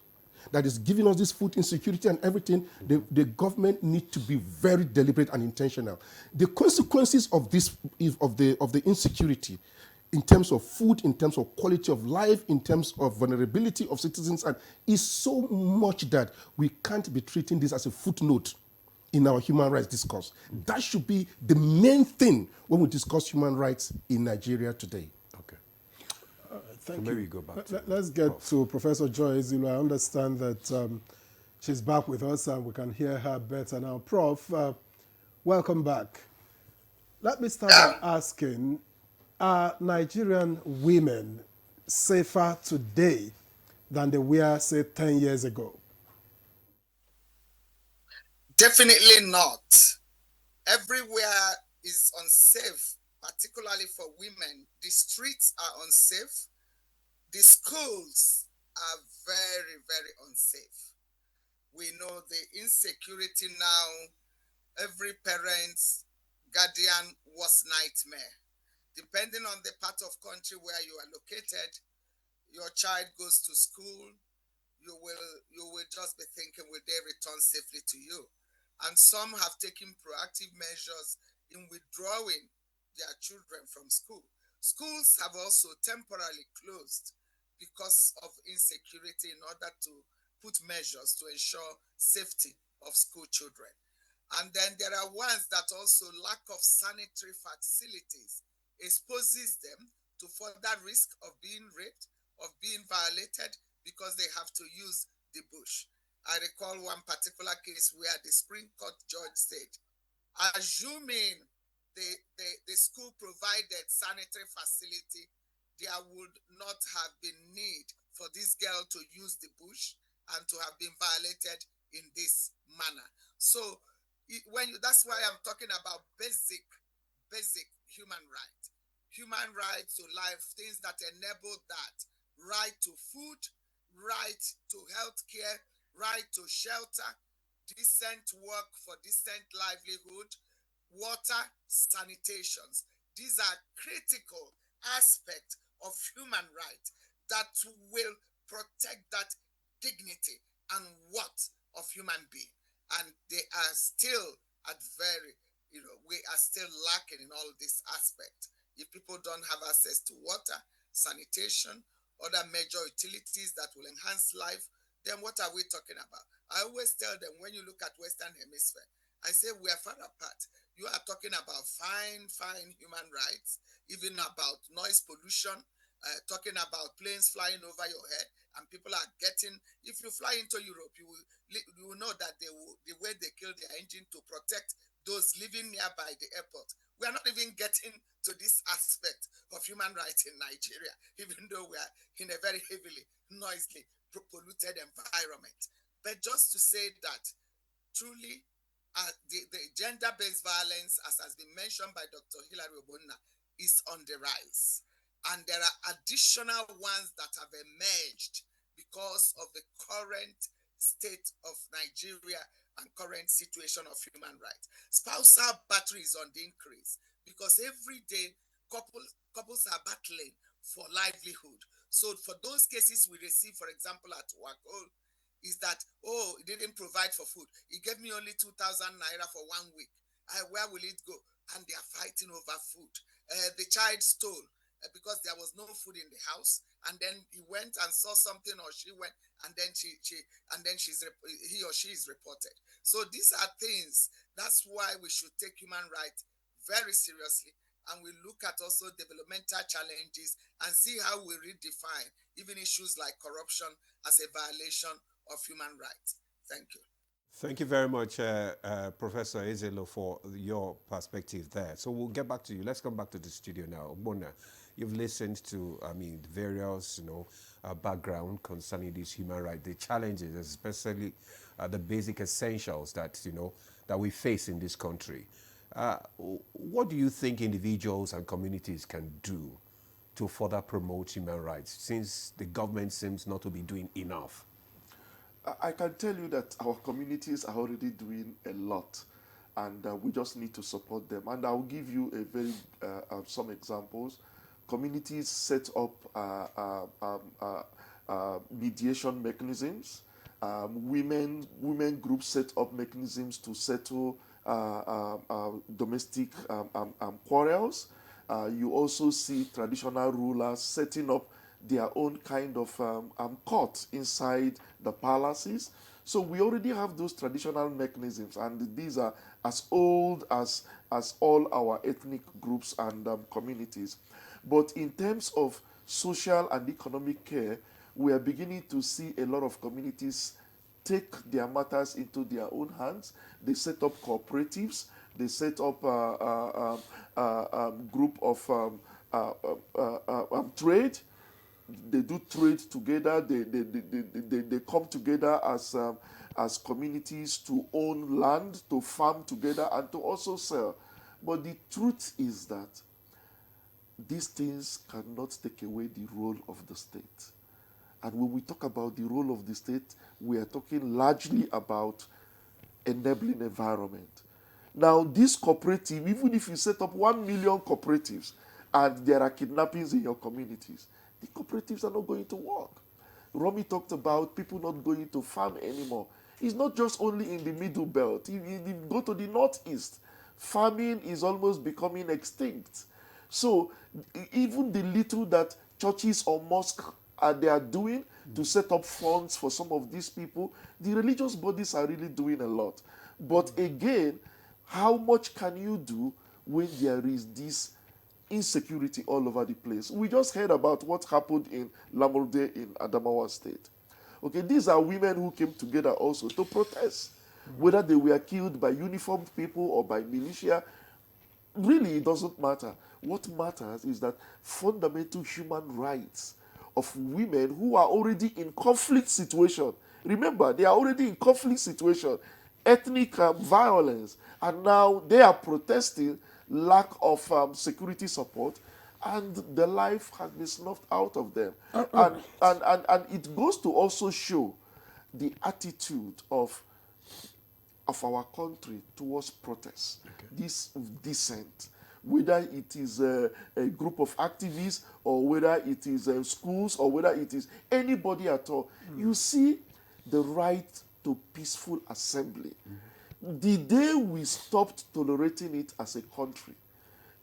Speaker 4: that is giving us this food insecurity and everything, the government needs to be very deliberate and intentional. The consequences of this, of the insecurity, in terms of food, in terms of quality of life, in terms of vulnerability of citizens, and is so much that we can't be treating this as a footnote in our human rights discourse. That should be the main thing when we discuss human rights in Nigeria today.
Speaker 1: Okay.
Speaker 3: Thank
Speaker 1: Maybe
Speaker 3: you.
Speaker 1: we go back
Speaker 3: Let's get to Professor Joy Ezulu. I understand that she's back with us and we can hear her better now. Prof, welcome back. Let me start by asking, are Nigerian women safer today than they were, say, 10 years ago?
Speaker 6: Definitely not. Everywhere is unsafe, particularly for women. The streets are unsafe. The schools are very, very unsafe. We know the insecurity now, every parent's guardian worst nightmare. Depending on the part of country where you are located, your child goes to school, you will just be thinking, will they return safely to you? And some have taken proactive measures in withdrawing their children from school. Schools have also temporarily closed because of insecurity in order to put measures to ensure safety of school children. And then there are ones that also lack of sanitary facilities exposes them to further risk of being raped, of being violated because they have to use the bush. I recall one particular case where the Supreme Court judge said, assuming the school provided sanitary facility there would not have been need for this girl to use the bush and to have been violated in this manner. So that's why I'm talking about basic human rights. Human rights to life, things that enable that. Right to food, right to health care, right to shelter, decent work for decent livelihood, water, sanitations. These are critical aspects of human rights that will protect that dignity and worth of human being. And they are still at very, we are still lacking in all this aspect. If people don't have access to water, sanitation, other major utilities that will enhance life, then what are we talking about? I always tell them, when you look at Western Hemisphere, I say we are far apart. You are talking about fine human rights, even about noise pollution, talking about planes flying over your head, and people are getting, if you fly into Europe, you will know that the way they kill their engine to protect those living nearby the airport. We are not even getting to this aspect of human rights in Nigeria, even though we are in a very heavily, noisily polluted environment. But just to say that truly, the gender-based violence, as has been mentioned by Dr. Hilary Obonna, is on the rise. And there are additional ones that have emerged because of the current state of Nigeria and current situation of human rights. Spousal battery is on the increase because every day couples are battling for livelihood. So for those cases we receive, for example, at work, is that, he didn't provide for food. He gave me only 2,000 naira for 1 week. Where will it go? And they are fighting over food. The child stole because there was no food in the house, and then he went and saw something, or she went, and then he or she is reported. So these are things. That's why we should take human rights very seriously, and we look at also developmental challenges and see how we redefine even issues like corruption as a violation of human rights. Thank you.
Speaker 1: Thank you very much, Professor Ezelo, for your perspective there. So we'll get back to you. Let's come back to the studio now. Obonna, you've listened to, the various, background concerning these human rights, the challenges, especially the basic essentials that, that we face in this country. What do you think individuals and communities can do to further promote human rights, since the government seems not to be doing enough?
Speaker 5: I can tell you that our communities are already doing a lot, and we just need to support them. And I'll give you a very some examples. Communities set up mediation mechanisms. Women groups set up mechanisms to settle domestic quarrels. You also see traditional rulers setting up their own kind of court inside the palaces. So we already have those traditional mechanisms, and these are as old as all our ethnic groups and communities. But in terms of social and economic care, we are beginning to see a lot of communities take their matters into their own hands. They set up cooperatives. They set up a group of trade. They do trade together. They come together as communities to own land, to farm together, and to also sell. But the truth is that these things cannot take away the role of the state. And when we talk about the role of the state, we are talking largely about enabling environment. Now, this cooperative, even if you set up 1 million cooperatives and there are kidnappings in your communities, the cooperatives are not going to work. Romy talked about people not going to farm anymore. It's not just only in the middle belt. If you go to the northeast, farming is almost becoming extinct. So even the little that churches or mosques they are doing to set up funds for some of these people, the religious bodies are really doing a lot. But again, how much can you do when there is this insecurity all over the place? We just heard about what happened in Lamurde in Adamawa State. Okay, these are women who came together also to protest. Whether they were killed by uniformed people or by militia, really it doesn't matter. What matters is that fundamental human rights of women who are already in conflict situation. Remember, they are already in conflict situation, ethnic violence, and now they are protesting lack of security support, and the life has been snuffed out of them. And it goes to also show the attitude of our country towards protest, this dissent, whether it is a group of activists or whether it is schools or whether it is anybody at all. You see the right to peaceful assembly. The day we stopped tolerating it as a country,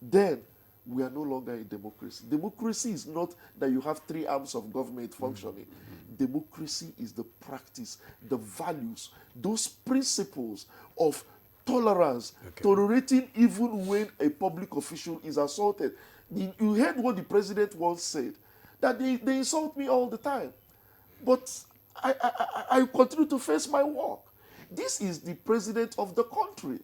Speaker 5: then we are no longer a democracy. Democracy is not that you have three arms of government functioning. Democracy is the practice, the values, those principles of tolerance, tolerating even when a public official is assaulted. You heard what the president once said, that they insult me all the time, but I continue to face my work. This is the president of the country.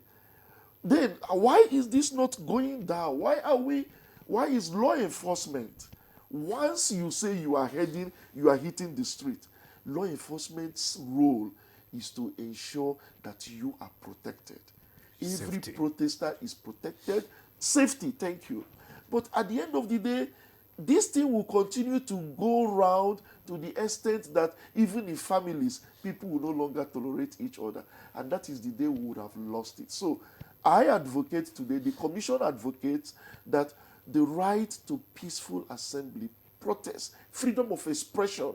Speaker 5: Then why is this not going down? Why is law enforcement, once you say you are hitting the street, law enforcement's role is to ensure that you are protected. Every protester is protected. Safety, thank you. But at the end of the day, this thing will continue to go round to the extent that even in families, people will no longer tolerate each other. And that is the day we would have lost it. So I advocate today, the Commission advocates that the right to peaceful assembly, protest, freedom of expression,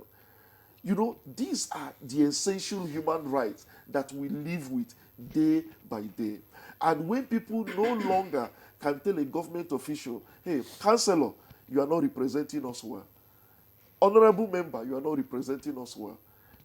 Speaker 5: these are the essential human rights that we live with day by day. And when people no longer can tell a government official, hey, councillor, you are not representing us well. Honorable member, you are not representing us well.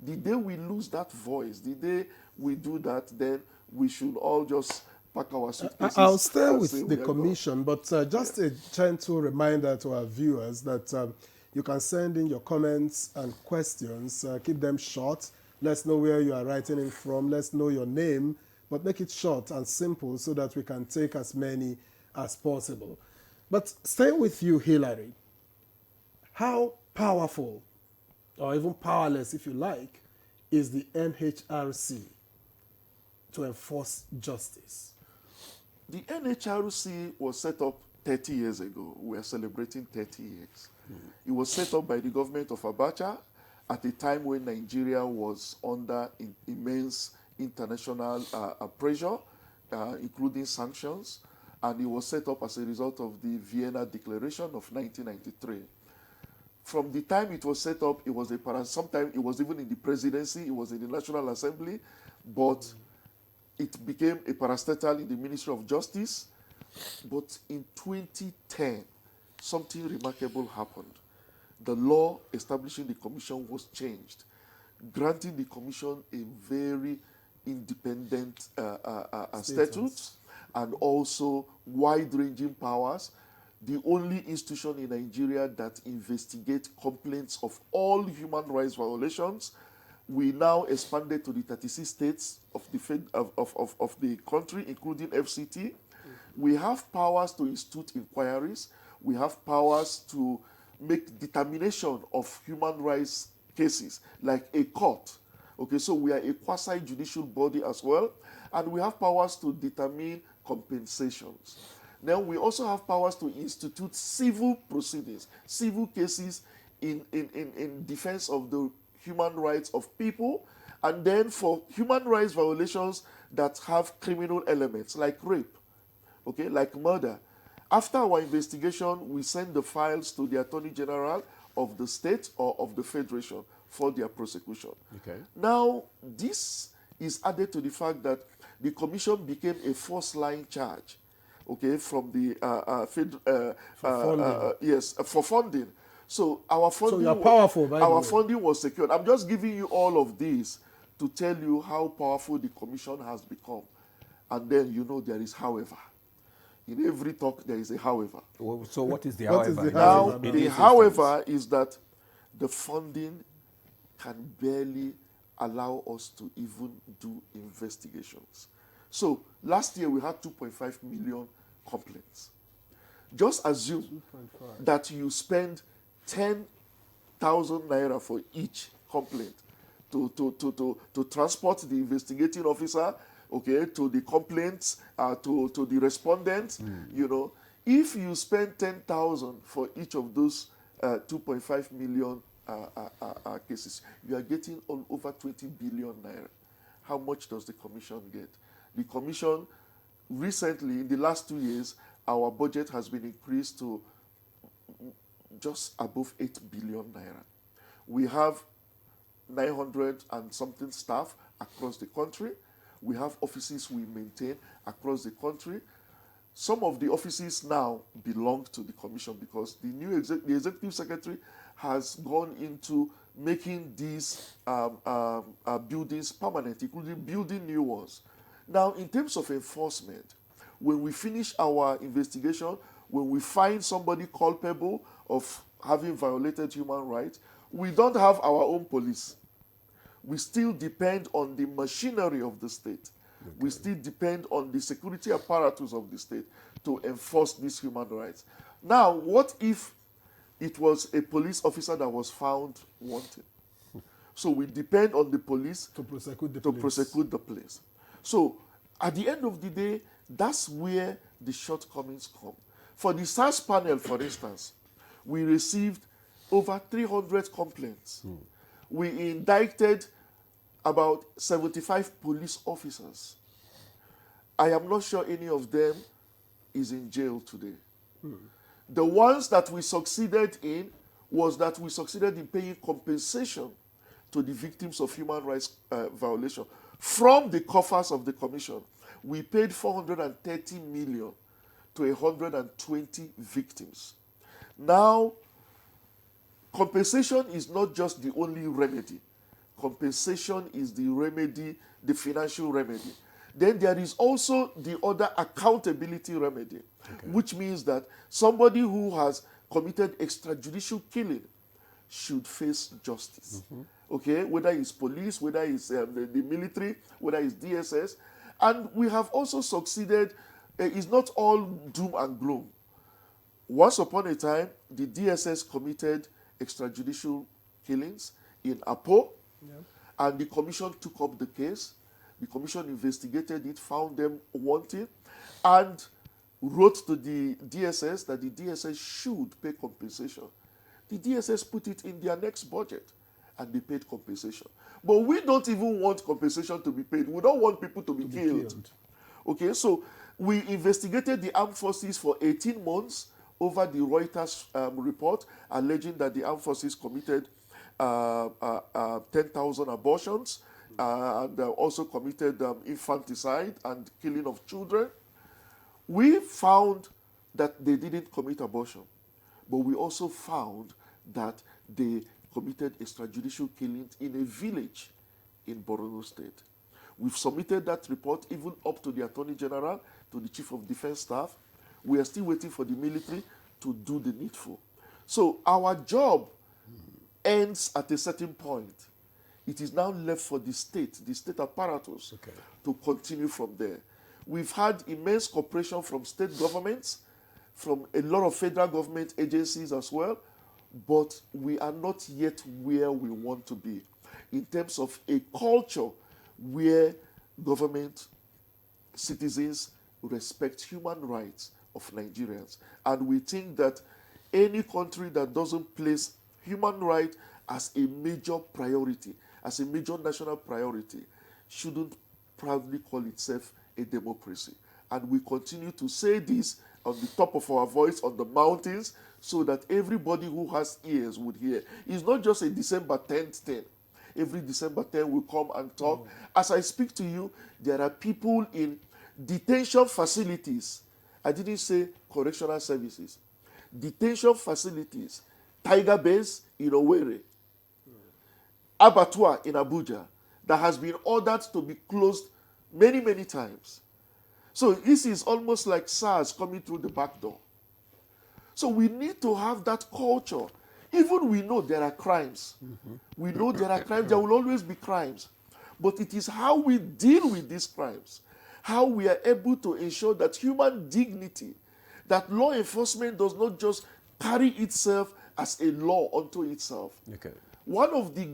Speaker 5: The day we lose that voice, the day we do that, then we should all just pack our suitcases.
Speaker 3: I'll stay with the commission, but just a gentle reminder to our viewers that you can send in your comments and questions. Keep them short. Let's know where you are writing in from. Let's know your name, but make it short and simple so that we can take as many as possible. But stay with you, Hillary. How powerful, or even powerless if you like, is the NHRC to enforce justice?
Speaker 5: The NHRC was set up 30 years ago. We are celebrating 30 years. It was set up by the government of Abacha at a time when Nigeria was under immense international pressure, including sanctions, and it was set up as a result of the Vienna Declaration of 1993. From the time it was set up, it was sometimes it was even in the presidency, it was in the National Assembly, but it became a parastatal in the Ministry of Justice. But in 2010, something remarkable happened. The law establishing the commission was changed, granting the commission a very independent statute and also wide-ranging powers. The only institution in Nigeria that investigates complaints of all human rights violations. We now expanded to the 36 states of the country, including FCT. We have powers to institute inquiries. We have powers to make determination of human rights cases, like a court. Okay, so we are a quasi-judicial body as well, and we have powers to determine compensations. Now, we also have powers to institute civil proceedings, civil cases in defense of the human rights of people, and then for human rights violations that have criminal elements, like rape, okay, like murder. After our investigation, we send the files to the Attorney General of the state or of the Federation for their prosecution.
Speaker 1: Okay.
Speaker 5: Now, this is added to the fact that the commission became a first-line charge, okay, from the for funding. So our funding,
Speaker 3: so you're powerful, by
Speaker 5: our funding was secured. I'm just giving you all of this to tell you how powerful the commission has become. And then there is however. In every talk, there is a however.
Speaker 1: Well, so what is the however?
Speaker 5: Now, the however is that the funding can barely allow us to even do investigations. So last year, we had 2.5 million complaints. Just assume that you spend 10,000 naira for each complaint to transport the investigating officer, okay, to the complaints, to the respondents, you know. If you spend 10,000 for each of those 2.5 million cases, you are getting over 20 billion naira. How much does the commission get? The commission, recently, in the last 2 years, our budget has been increased to just above 8 billion naira. We have 900 and something staff across the country. We have offices we maintain across the country. Some of the offices now belong to the commission because the new the executive secretary has gone into making these buildings permanent, including building new ones. Now, in terms of enforcement, when we finish our investigation, when we find somebody culpable of having violated human rights, we don't have our own police. We still depend on the machinery of the state. Okay. We still depend on the security apparatus of the state to enforce these human rights. Now, what if it was a police officer that was found wanting? So we depend on the police
Speaker 3: to prosecute
Speaker 5: the police. So at the end of the day, that's where the shortcomings come. For the SARS panel, for instance, we received over 300 complaints. We indicted about 75 police officers. I am not sure any of them is in jail today. The ones that we succeeded in was that we succeeded in paying compensation to the victims of human rights violation. From the coffers of the commission, we paid 430 million to 120 victims. Now, compensation is not just the only remedy. Compensation is the remedy, the financial remedy. Then there is also the other accountability remedy, which means that somebody who has committed extrajudicial killing should face justice. Okay, whether it's police, whether it's the military, whether it's DSS. And we have also succeeded. It's not all doom and gloom. Once upon a time, the DSS committed extrajudicial killings in Apo, and the commission took up the case. The commission investigated it, found them wanting, and wrote to the DSS that the DSS should pay compensation. The DSS put it in their next budget, and they paid compensation. But we don't even want compensation to be paid. We don't want people to be killed. Okay, so we investigated the armed forces for 18 months over the Reuters report alleging that the armed forces committed 10,000 abortions and also committed infanticide and killing of children. We found that they didn't commit abortion, but we also found that they committed extrajudicial killings in a village in Borno State. We've submitted that report even up to the Attorney General, to the Chief of Defense Staff. We are still waiting for the military to do the needful. So our job ends at a certain point. It is now left for the state apparatus, to continue from there. We've had immense cooperation from state governments, from a lot of federal government agencies as well, but we are not yet where we want to be in terms of a culture where government, citizens respect human rights of Nigerians. And we think that any country that doesn't place human rights as a major priority, as a major national priority, shouldn't proudly call itself a democracy. And we continue to say this on the top of our voice on the mountains so that everybody who has ears would hear. It's not just a December 10th thing. Every December 10th we come and talk. As I speak to you, there are people in detention facilities. I didn't say correctional services. Detention facilities. Tiger Base in Owerri. Abattoir in Abuja that has been ordered to be closed many, many times. So this is almost like SARS coming through the back door. So we need to have that culture. Even we know there are crimes. We know there are crimes. There will always be crimes. But it is how we deal with these crimes, how we are able to ensure that human dignity that law enforcement does not just carry itself as a law unto itself.
Speaker 1: Okay.
Speaker 5: One of the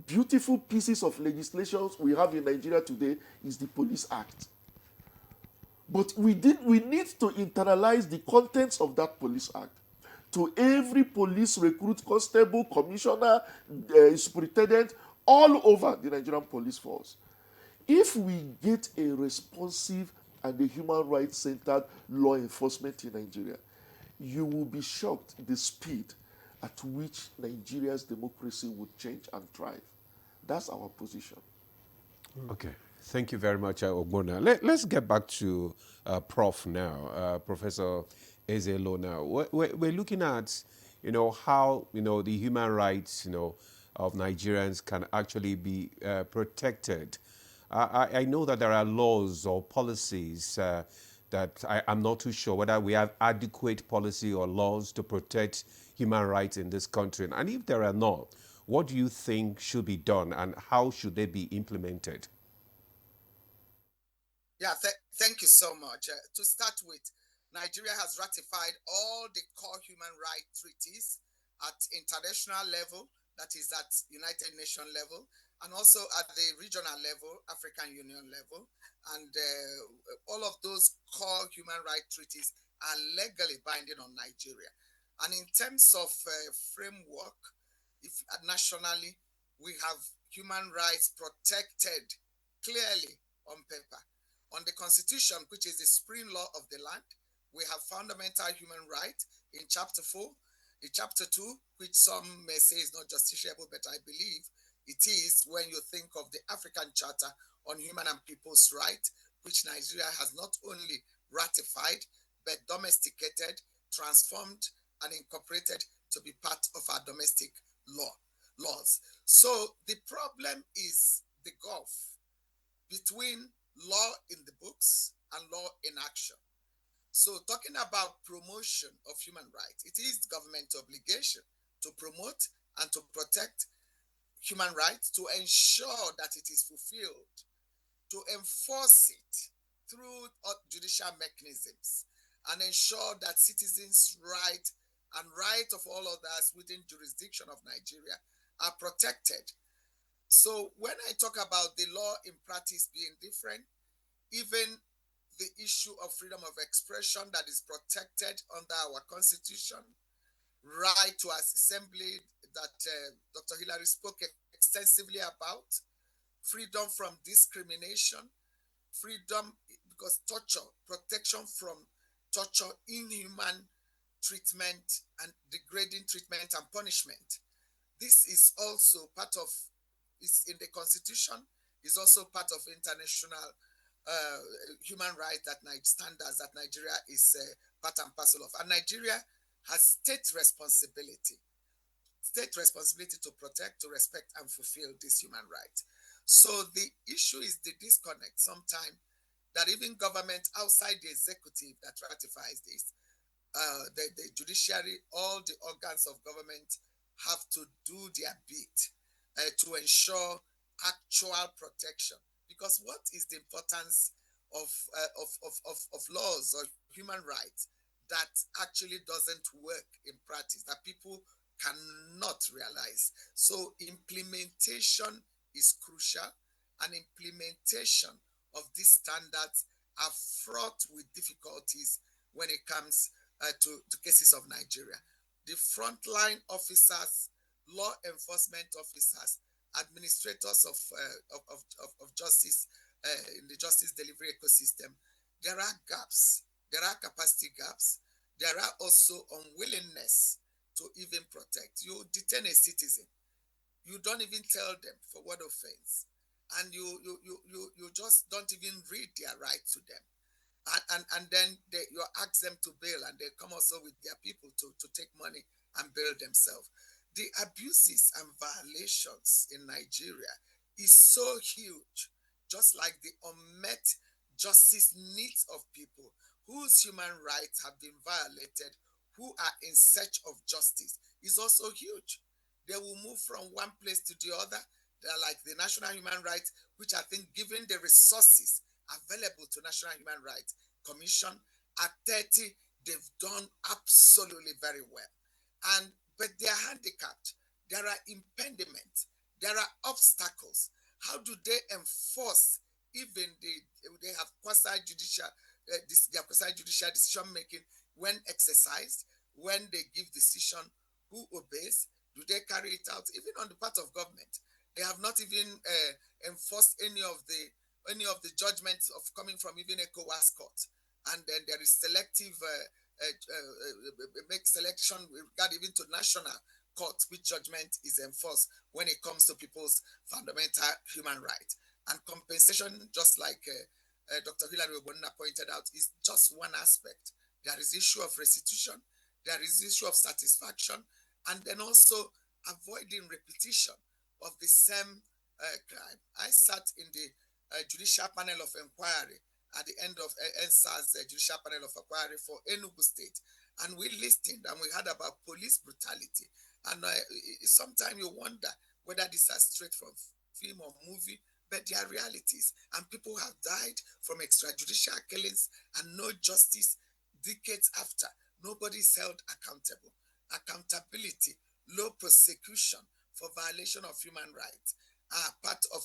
Speaker 5: beautiful pieces of legislation we have in Nigeria today is the Police Act. But we need to internalize the contents of that Police Act to every police recruit, constable, commissioner, superintendent, all over the Nigerian police force. If we get a responsive and a human rights-centered law enforcement in Nigeria, you will be shocked the speed at which Nigeria's democracy would change and thrive. That's our position.
Speaker 1: Okay. Thank you very much, Ogbonna. Let's get back to Prof now, Professor Ezelo now. We're looking at, how, the human rights, of Nigerians can actually be protected. I know that there are laws or policies that I'm not too sure whether we have adequate policy or laws to protect human rights in this country. And if there are not, what do you think should be done and how should they be implemented?
Speaker 6: Yeah, thank you so much. To start with, Nigeria has ratified all the core human rights treaties at international level, that is at United Nations level, and also at the regional level, African Union level. And all of those core human rights treaties are legally binding on Nigeria. And in terms of framework, if nationally, we have human rights protected clearly on paper. On the Constitution, which is the supreme law of the land, we have fundamental human rights in Chapter 4. In Chapter 2, which some may say is not justiciable, but I believe it is when you think of the African Charter on Human and People's Rights, which Nigeria has not only ratified, but domesticated, transformed, and incorporated to be part of our domestic laws. So the problem is the gulf between law in the books and law in action. So talking about promotion of human rights, it is government obligation to promote and to protect human rights, to ensure that it is fulfilled, to enforce it through judicial mechanisms, and ensure that citizens' rights and right of all others within jurisdiction of Nigeria are protected. So when I talk about the law in practice being different, even the issue of freedom of expression that is protected under our Constitution, right to assembly that Dr. Hillary spoke extensively about, freedom from discrimination, freedom because torture, protection from torture, inhuman treatment and degrading treatment and punishment. This is also part of, is in the Constitution, is also part of international human rights standards that Nigeria is part and parcel of. And Nigeria has state responsibility to protect, to respect, and fulfill these human rights. So the issue is the disconnect sometimes that even government outside the executive that ratifies this, the judiciary, all the organs of government have to do their bit to ensure actual protection. Because what is the importance of laws or human rights that actually doesn't work in practice, that people cannot realize? So implementation is crucial, and implementation of these standards are fraught with difficulties when it comes to cases of Nigeria. The frontline officers, law enforcement officers, administrators of justice in the justice delivery ecosystem, there are gaps, there are capacity gaps, there are also unwillingness to even protect. You detain a citizen, you don't even tell them for what offense, and you just don't even read their right to them. And then you ask them to bail, and they come also with their people to take money and bail themselves. The abuses and violations in Nigeria is so huge, just like the unmet justice needs of people whose human rights have been violated, who are in search of justice, is also huge. They will move from one place to the other. They're like the National Human Rights, which I think, given the resources available to National Human Rights Commission at 30 they've done absolutely very well. But they are handicapped. There are impediments. There are obstacles. How do they enforce even they have quasi-judicial their quasi-judicial decision making when exercised, when they give decision, who obeys? Do they carry it out? Even on the part of government, they have not even enforced any of the judgments of coming from even ECOWAS court. And then there is selective make selection with regard even to national court, which judgment is enforced when it comes to people's fundamental human rights. And compensation, just like Dr. Hilary Obonna pointed out, is just one aspect. There is issue of restitution, there is issue of satisfaction, and then also avoiding repetition of the same crime. I sat in the judicial panel of inquiry at the end of NSA's judicial panel of inquiry for Enugu State, and we listened and we heard about police brutality. And sometimes you wonder whether these are straight from film or movie, but they are realities. And people have died from extrajudicial killings and no justice decades after. Nobody is held accountable. Accountability, low prosecution for violation of human rights are part of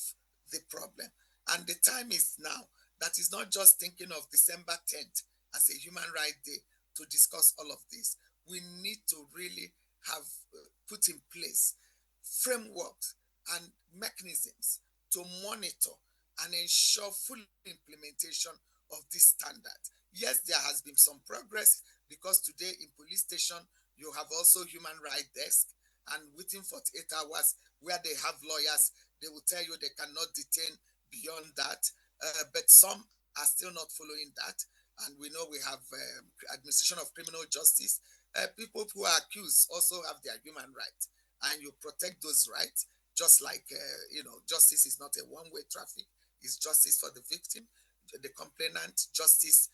Speaker 6: the problem. And the time is now that is not just thinking of December 10th as a Human Rights Day to discuss all of this. We need to really have put in place frameworks and mechanisms to monitor and ensure full implementation of this standard. Yes, there has been some progress because today in police station, you have also human rights desk, and within 48 hours where they have lawyers, they will tell you they cannot detain beyond that. But some are still not following that. And we know we have administration of criminal justice. People who are accused also have their human rights, and you protect those rights. Just like justice is not a one-way traffic; it's justice for the victim, the complainant, justice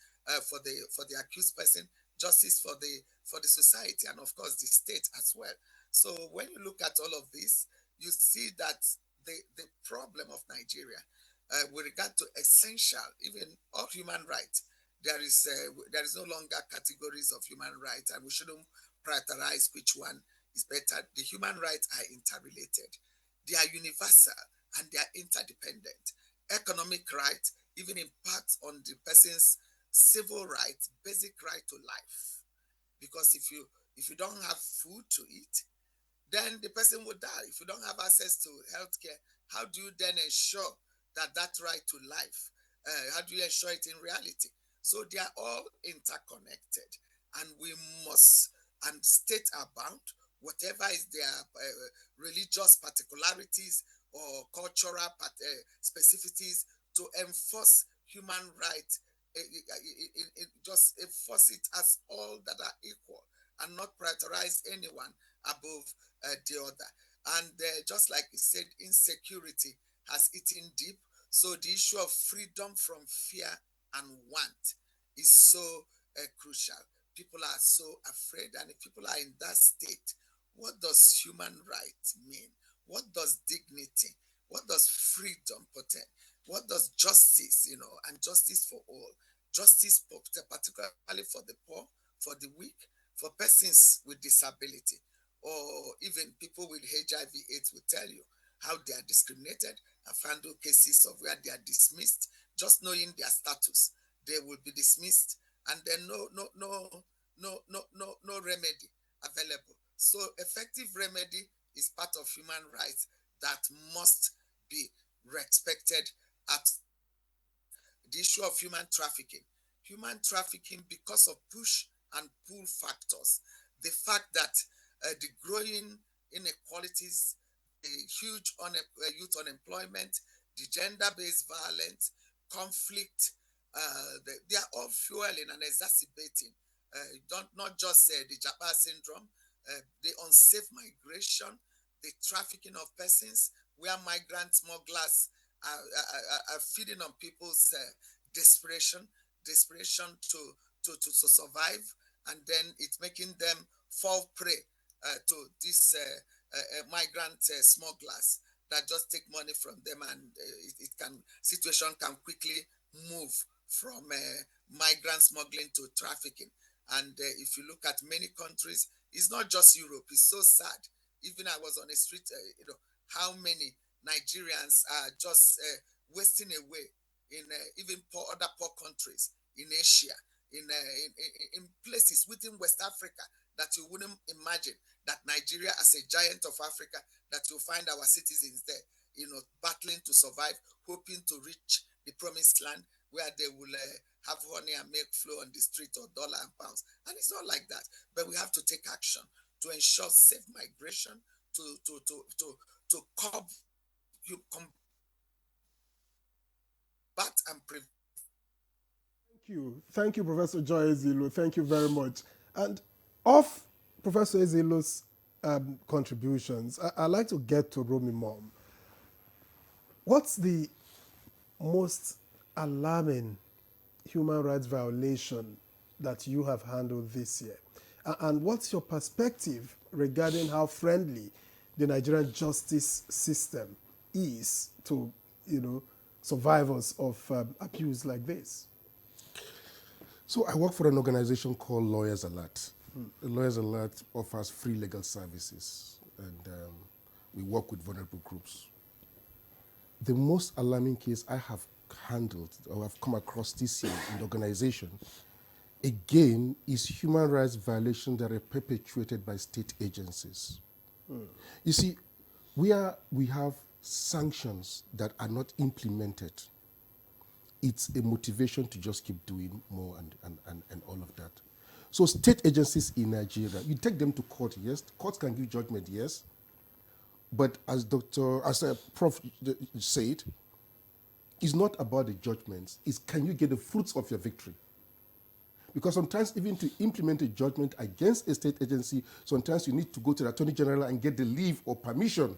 Speaker 6: for the accused person, justice for the society, and of course the state as well. So when you look at all of this, you see that the problem of Nigeria with regard to essential, even all human rights, there is no longer categories of human rights, and we shouldn't prioritize which one is better. The human rights are interrelated, they are universal, and they are interdependent. Economic rights even impacts on the person's civil rights, basic right to life. Because if you don't have food to eat, then the person will die. If you don't have access to healthcare, how do you then ensure that right to life, how do you ensure it in reality? So they are all interconnected, and we must, and state are bound, whatever is their religious particularities or cultural specificities, to enforce human rights, just enforce it as all that are equal and not prioritize anyone above the other. And just like you said, insecurity has eaten deep. So the issue of freedom from fear and want is so crucial. People are so afraid, and if people are in that state, what does human rights mean? What does dignity? What does freedom portend? What does justice, and justice for all? Justice, particularly for the poor, for the weak, for persons with disability, or even people with HIV/AIDS will tell you how they are discriminated. I've handled cases of where they are dismissed, just knowing their status. They will be dismissed, and then no remedy available. So effective remedy is part of human rights that must be respected at the issue of human trafficking. Human trafficking, because of push and pull factors, the fact that the growing inequalities, the huge youth unemployment, the gender-based violence, conflict, they are all fueling and exacerbating not just the Japa syndrome, the unsafe migration, the trafficking of persons, where migrant smugglers are feeding on people's desperation to survive, and then it's making them fall prey to these migrant smugglers that just take money from them, and situation can quickly move from migrant smuggling to trafficking. And if you look at many countries, it's not just Europe. It's so sad. Even I was on a street, how many Nigerians are just wasting away in even other poor countries in Asia, in places within West Africa that you wouldn't imagine that Nigeria as a giant of Africa, that you'll find our citizens there, battling to survive, hoping to reach the promised land where they will have honey and milk flow on the street, or dollar and pounds. And it's not like that. But we have to take action to ensure safe migration, to combat and prevent.
Speaker 3: Thank you, Professor Joy Ezilo. Thank you very much. And of Professor Ezilo's contributions, I'd like to get to Romy Mom. What's the most alarming human rights violation that you have handled this year? And what's your perspective regarding how friendly the Nigerian justice system is to, survivors of abuse like this?
Speaker 4: So I work for an organization called Lawyers Alert. Lawyers Alert offers free legal services, and we work with vulnerable groups. The most alarming case I have handled or have come across this year in the organization, again, is human rights violations that are perpetuated by state agencies. You see, we have sanctions that are not implemented. It's a motivation to just keep doing more and all of that. So state agencies in Nigeria, you take them to court, yes. Courts can give judgment, yes. But as Prof said, it's not about the judgments. It's can you get the fruits of your victory? Because sometimes even to implement a judgment against a state agency, sometimes you need to go to the Attorney General and get the leave or permission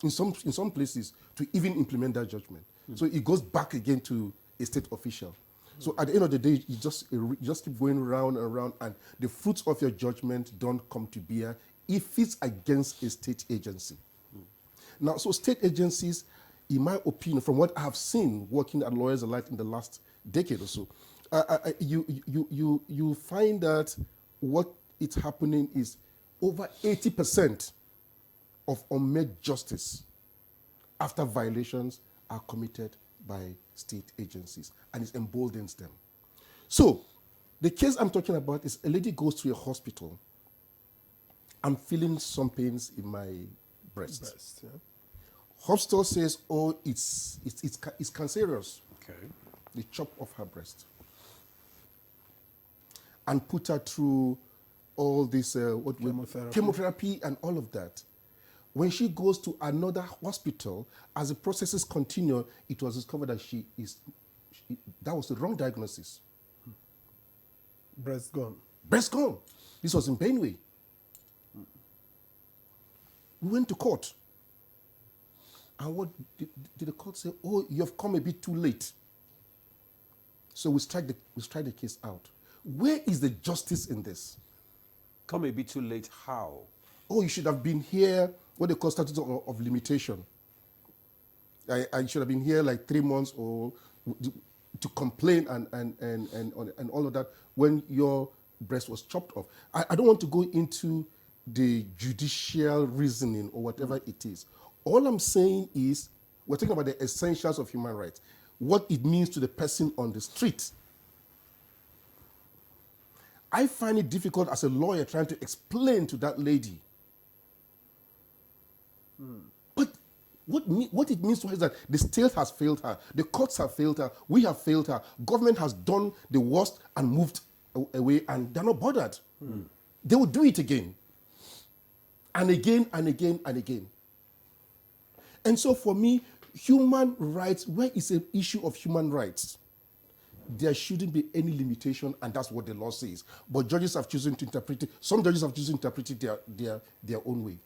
Speaker 4: in some places to even implement that judgment. So it goes back again to a state official. So at the end of the day, you just keep going round and round, and the fruits of your judgment don't come to bear if it's against a state agency. Now, so state agencies, in my opinion, from what I have seen working at Lawyers Alert in the last decade or so, you find that what is happening is over 80% of unmet justice after violations are committed by state agencies, and it emboldens them. So the case I'm talking about is a lady goes to a hospital. I'm feeling some pains in my breast.
Speaker 3: Yeah.
Speaker 4: Hospital says, oh, it's cancerous.
Speaker 1: Okay.
Speaker 4: They chop off her breast and put her through all this chemotherapy and all of that. When she goes to another hospital, as the processes continue, it was discovered that that was the wrong diagnosis.
Speaker 3: Breast gone.
Speaker 4: Breast gone. This was in Benue. We went to court. And what did the court say? Oh, you've come a bit too late. So we strike the case out. Where is the justice in this?
Speaker 1: Come a bit too late, how?
Speaker 4: Oh, you should have been here, what they call statute of limitation. I should have been here like 3 months or to complain and all of that when your breast was chopped off. I don't want to go into the judicial reasoning or whatever it is. All I'm saying is we're talking about the essentials of human rights, what it means to the person on the street. I find it difficult as a lawyer trying to explain to that lady. But what it means to her is that the state has failed her, the courts have failed her, we have failed her, government has done the worst and moved away, and they're not bothered. They will do it again. And again and again and again. And so for me, human rights, where is an issue of human rights? There shouldn't be any limitation, and that's what the law says. But judges have chosen to interpret it. Some judges have chosen to interpret it their own way.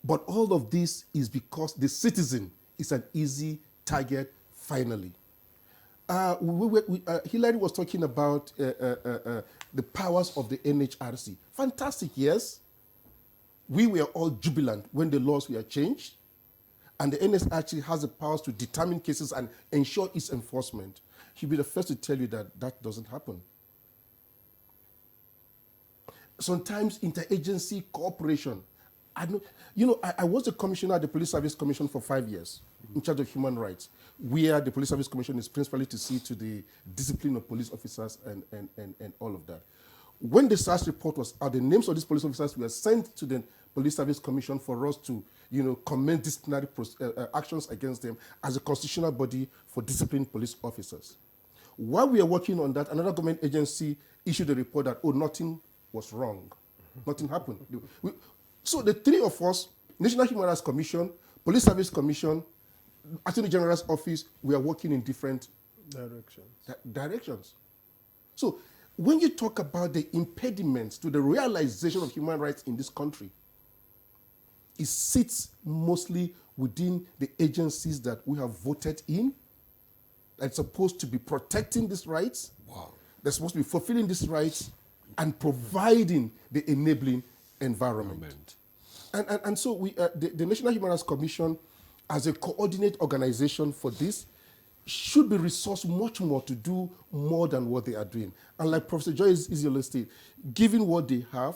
Speaker 4: But all of this is because the citizen is an easy target, finally. Hillary was talking about the powers of the NHRC. Fantastic, yes. We were all jubilant when the laws were changed, and the NHRC has the powers to determine cases and ensure its enforcement. He'll be the first to tell you that that doesn't happen. sometimes interagency cooperation. I was the commissioner at the Police Service Commission for 5 years, in charge of human rights, where the Police Service Commission is principally to see to the discipline of police officers and all of that. When the SARS report was out, the names of these police officers were sent to the Police Service Commission for us to, commend disciplinary actions against them as a constitutional body for disciplined police officers. While we are working on that, another government agency issued a report that, nothing was wrong. Nothing happened. So the three of us, National Human Rights Commission, Police Service Commission, Attorney General's Office, we are working in different directions. So when you talk about the impediments to the realization of human rights in this country, it sits mostly within the agencies that we have voted in, that's supposed to be protecting these rights. Wow. They're supposed to be fulfilling these rights and providing the enabling environment. And so the National Human Rights Commission, as a coordinate organization for this, should be resourced much more to do more than what they are doing. And like Professor Joyce Isiolo stated, given what they have,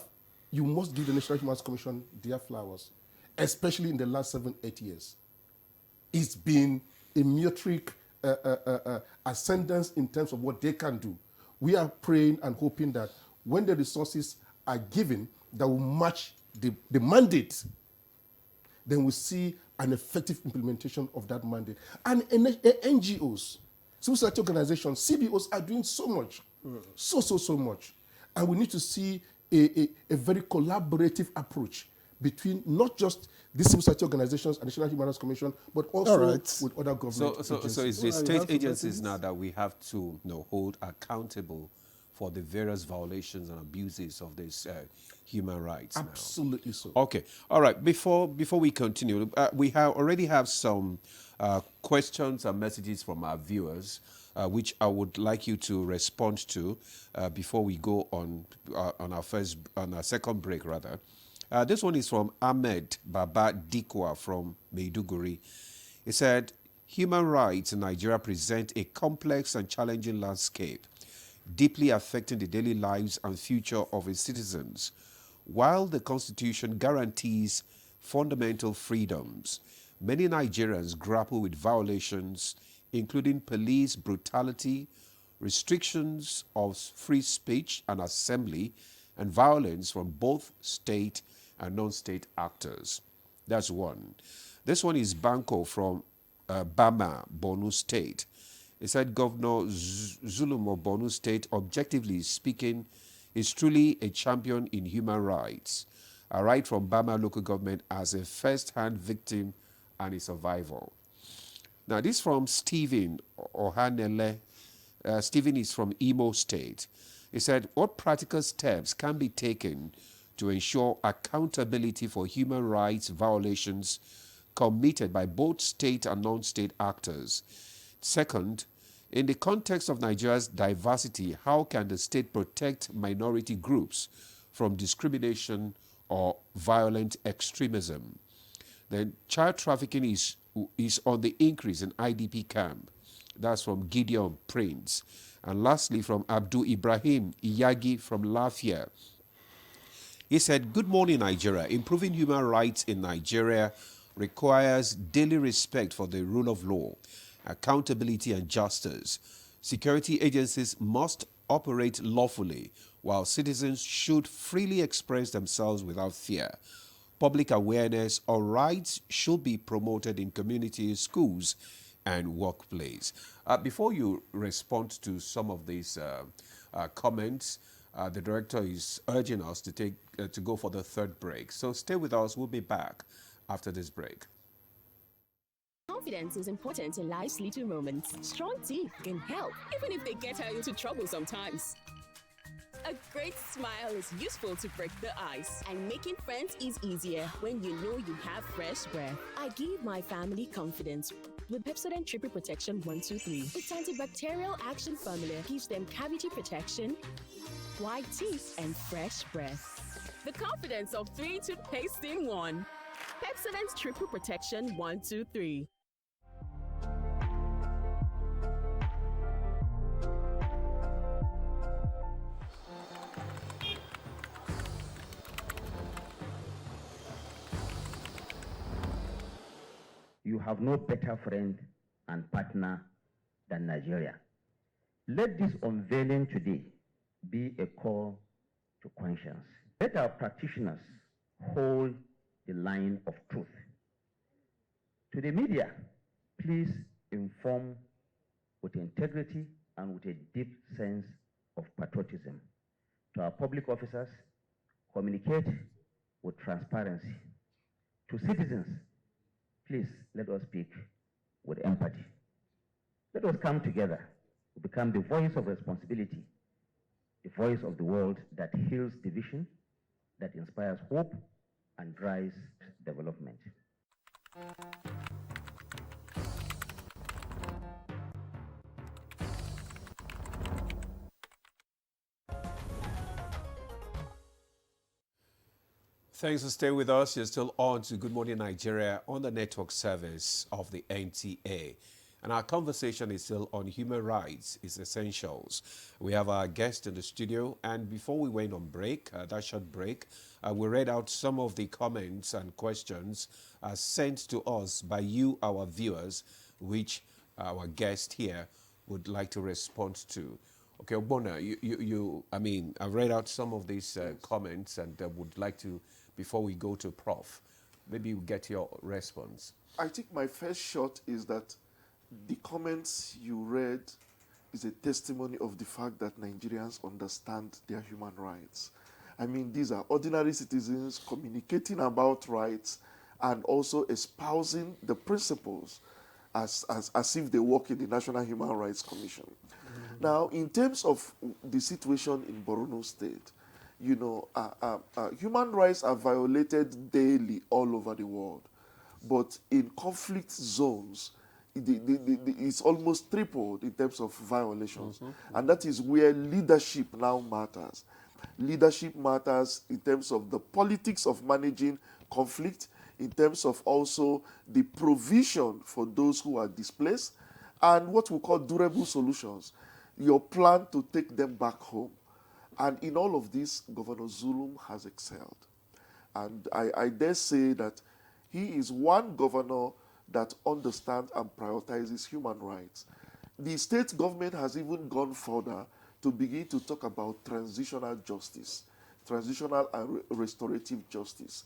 Speaker 4: you must give the National Human Rights Commission their flowers, especially in the last 7-8 years. It's been a metric ascendance in terms of what they can do. We are praying and hoping that when the resources are given that will match the mandate, then we see an effective implementation of that mandate. And NGOs, civil society organizations, CBOs are doing so much, so much. And we need to see a very collaborative approach between not just the civil society organizations and National Human Rights Commission, but also with other government agencies.
Speaker 1: So it's the state agencies now that we have to hold accountable for the various violations and abuses of these human rights.
Speaker 4: Absolutely
Speaker 1: now.
Speaker 4: So.
Speaker 1: Okay. All right. Before we continue, we already have some questions and messages from our viewers, which I would like you to respond to before we go on our second break, rather. This one is from Ahmed Baba Dikwa from Maiduguri. He said, human rights in Nigeria present a complex and challenging landscape, deeply affecting the daily lives and future of its citizens. While the Constitution guarantees fundamental freedoms, many Nigerians grapple with violations, including police brutality, restrictions of free speech and assembly, and violence from both state and non-state actors. That's one. This one is Banko from Bama, Borno State. He said Governor Zulum of Borno State, objectively speaking, is truly a champion in human rights. I write from Bama local government as a first-hand victim and a survivor. Now, this from Stephen Ohanele. Stephen is from Imo State. He said, what practical steps can be taken to ensure accountability for human rights violations committed by both state and non-state actors? Second, in the context of Nigeria's diversity, how can the state protect minority groups from discrimination or violent extremism? Then, child trafficking is on the increase in IDP camp. That's from Gideon Prince. And lastly, from Abdul Ibrahim Iyagi from Lafia. He said, good morning, Nigeria. Improving human rights in Nigeria requires daily respect for the rule of law, accountability and justice. Security agencies must operate lawfully, while citizens should freely express themselves without fear. Public awareness of rights should be promoted in communities, schools, and workplace. Before you respond to some of these comments, the director is urging us to go for the third break. So stay with us. We'll be back after this break.
Speaker 7: Confidence is important in life's little moments. Strong teeth can help, even if they get her into trouble sometimes. A great smile is useful to break the ice, and making friends is easier when you know you have fresh breath. I give my family confidence with Pepsodent Triple Protection 123. Its antibacterial action formula gives them cavity protection, white teeth, and fresh breath. The confidence of 3 toothpaste in 1. Pepsodent Triple Protection 123.
Speaker 18: you have no better friend and partner than Nigeria. Let this unveiling today be a call to conscience. Let our practitioners hold the line of truth. To the media, please inform with integrity and with a deep sense of patriotism. To our public officers, communicate with transparency. To citizens, please let us speak with empathy. Let us come together to become the voice of responsibility, the voice of the world that heals division, that inspires hope, and drives development.
Speaker 1: Thanks for staying with us. You're still on to Good Morning Nigeria on the network service of the NTA. And our conversation is still on human rights, its essentials. We have our guest in the studio. And before we went on break, that short break, we read out some of the comments and questions sent to us by you, our viewers, which our guest here would like to respond to. Okay, Ogbonna, I've read out some of these comments and would like to, before we go to Prof, maybe you get your response.
Speaker 5: I think my first shot is that the comments you read is a testimony of the fact that Nigerians understand their human rights. I mean, these are ordinary citizens communicating about rights and also espousing the principles as if they work in the National Human Rights Commission. Mm-hmm. Now, in terms of the situation in Borno State, you know, human rights are violated daily all over the world. But in conflict zones, it's almost tripled in terms of violations. Mm-hmm. And that is where leadership now matters. Leadership matters in terms of the politics of managing conflict, in terms of also the provision for those who are displaced, and what we call durable solutions, your plan to take them back home. And in all of this, Governor Zulum has excelled. And I dare say that he is one governor that understands and prioritizes human rights. The state government has even gone further to begin to talk about transitional justice, transitional and restorative justice,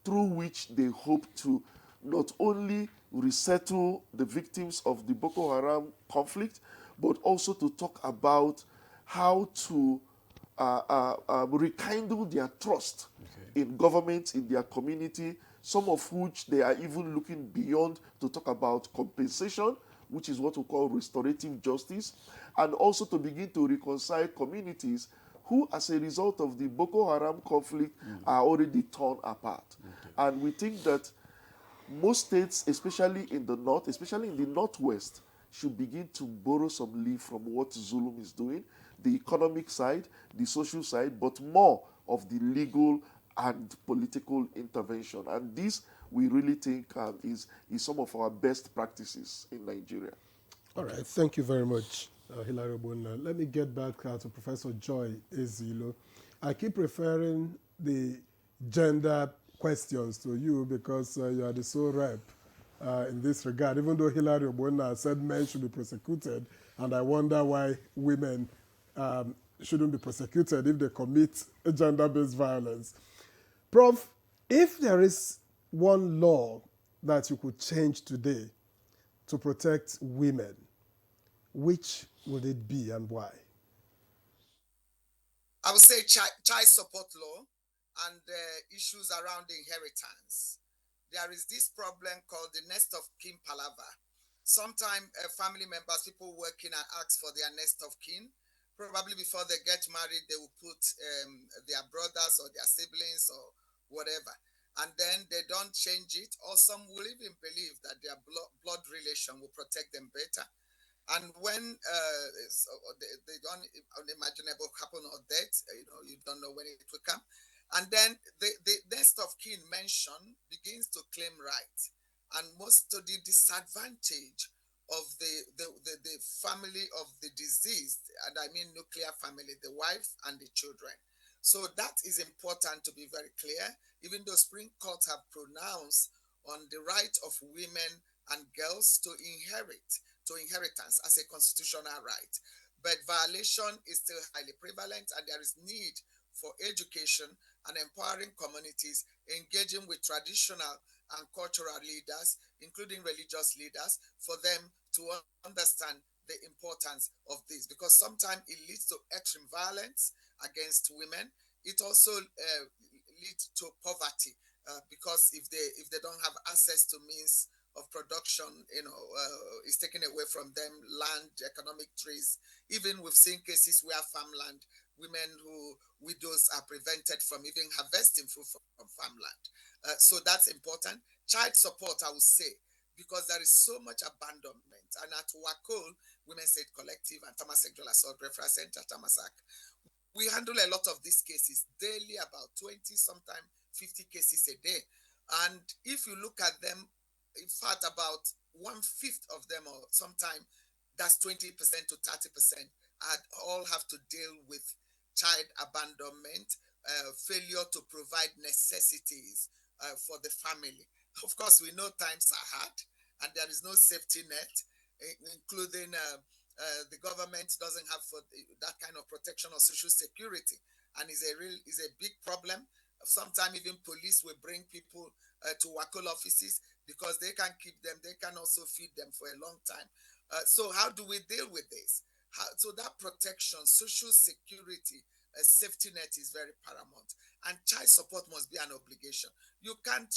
Speaker 5: through which they hope to not only resettle the victims of the Boko Haram conflict, but also to talk about how to rekindle their trust in government, in their community, some of which they are even looking beyond to talk about compensation, which is what we call restorative justice, and also to begin to reconcile communities who, as a result of the Boko Haram conflict, are already torn apart. Okay. And we think that most states, especially in the north, especially in the northwest, should begin to borrow some leaf from what Zulum is doing, the economic side, the social side, but more of the legal and political intervention. And this, we really think, is some of our best practices in Nigeria.
Speaker 3: All right, thank you very much, Hilary Obonna. Let me get back to Professor Joy Ezilo. I keep referring the gender questions to you because you are the sole rep in this regard, even though Hilary Obonna said men should be prosecuted, and I wonder why women shouldn't be prosecuted if they commit gender-based violence. Prof, if there is one law that you could change today to protect women, which would it be and why?
Speaker 6: I would say child support law and issues around inheritance. There is this problem called the next of kin palaver. Sometimes family members, people working, and ask for their next of kin. Probably before they get married, they will put their brothers or their siblings or whatever. And then they don't change it. Or some will even believe that their blood relation will protect them better. And when the unimaginable happen or death, you don't know when it will come. And then the next of kin mention begins to claim right. And most to the disadvantage of the family of the deceased, and I mean nuclear family, the wife and the children. So that is important to be very clear, even though Supreme Court have pronounced on the right of women and girls to inheritance as a constitutional right. But violation is still highly prevalent, and there is need for education and empowering communities, engaging with traditional and cultural leaders, including religious leaders, for them to understand the importance of this, because sometimes it leads to extreme violence against women. It also leads to poverty, because if they don't have access to means of production, is taken away from them, land, economic trees. Even we've seen cases where farmland, widows are prevented from even harvesting food from farmland. So that's important. Child support, I would say, because there is so much abandonment. And at WACOL, Women's Aid Collective and Tama Sexual Assault Referral Center, Tamasac, we handle a lot of these cases daily, about 20, sometimes 50 cases a day. And if you look at them, in fact, about 1/5 of them, or sometimes that's 20% to 30%, all have to deal with child abandonment, failure to provide necessities for the family. Of course, we know times are hard and there is no safety net, including the government doesn't have that kind of protection or social security, and is a big problem. Sometimes even police will bring people to WACOL offices because they can keep them, they can also feed them for a long time. So how do we deal with this? So that protection, social security, safety net is very paramount, and child support must be an obligation. You can't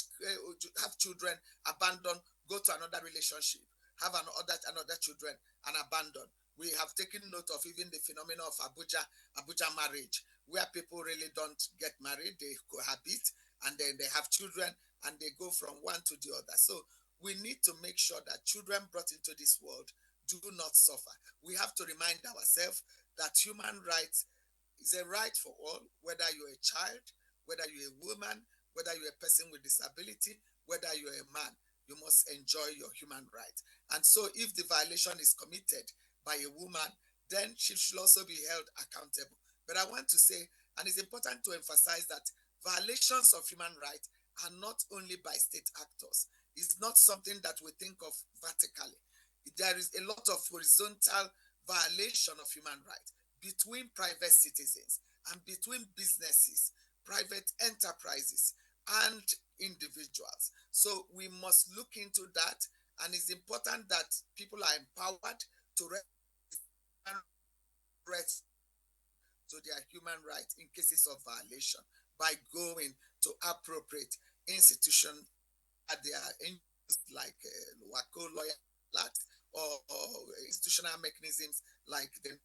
Speaker 6: have children abandoned, go to another relationship, have another children and abandon. We have taken note of even the phenomenon of Abuja marriage, where people really don't get married, they cohabit, and then they have children and they go from one to the other. So we need to make sure that children brought into this world do not suffer. We have to remind ourselves that human rights is a right for all, whether you're a child, whether you're a woman, whether you're a person with disability, whether you're a man. You must enjoy your human rights. And so if the violation is committed by a woman, then she should also be held accountable. But I want to say, and it's important to emphasize, that violations of human rights are not only by state actors. It's not something that we think of vertically. There is a lot of horizontal violation of human rights between private citizens and between businesses, private enterprises, and individuals. So we must look into that, and it's important that people are empowered to rest to their human rights in cases of violation by going to appropriate institutions that they are in, like WACO lawyer or institutional mechanisms like the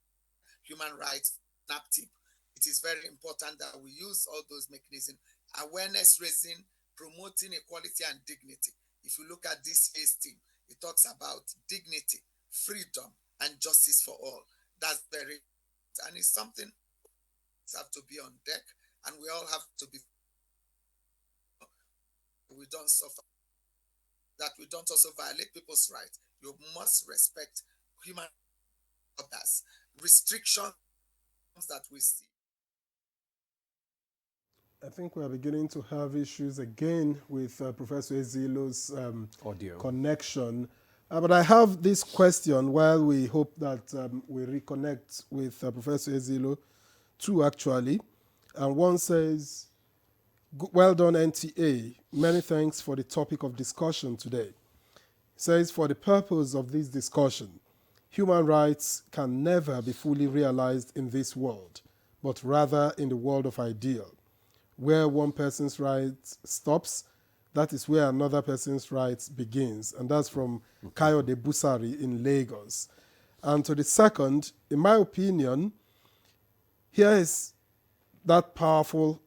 Speaker 6: human rights NAPTIP. It is very important that we use all those mechanisms. Awareness raising, promoting equality and dignity. If you look at this year's theme, it talks about dignity, freedom, and justice for all. That's very, and it's something that have to be on deck, and we all have to be. We don't suffer. That we don't also violate people's rights. You must respect human others. Restrictions that we see.
Speaker 3: I think we are beginning to have issues again with Professor Ezilo's
Speaker 1: audio
Speaker 3: connection. But I have this question while we hope that we reconnect with Professor Ezilo, two actually. And one says, well done, NTA. Many thanks for the topic of discussion today. It says, for the purpose of this discussion, human rights can never be fully realized in this world, but rather in the world of ideal. Where one person's rights stops, that is where another person's rights begins. And that's from Kayode Busari in Lagos. And to the second, in my opinion, here is that powerful,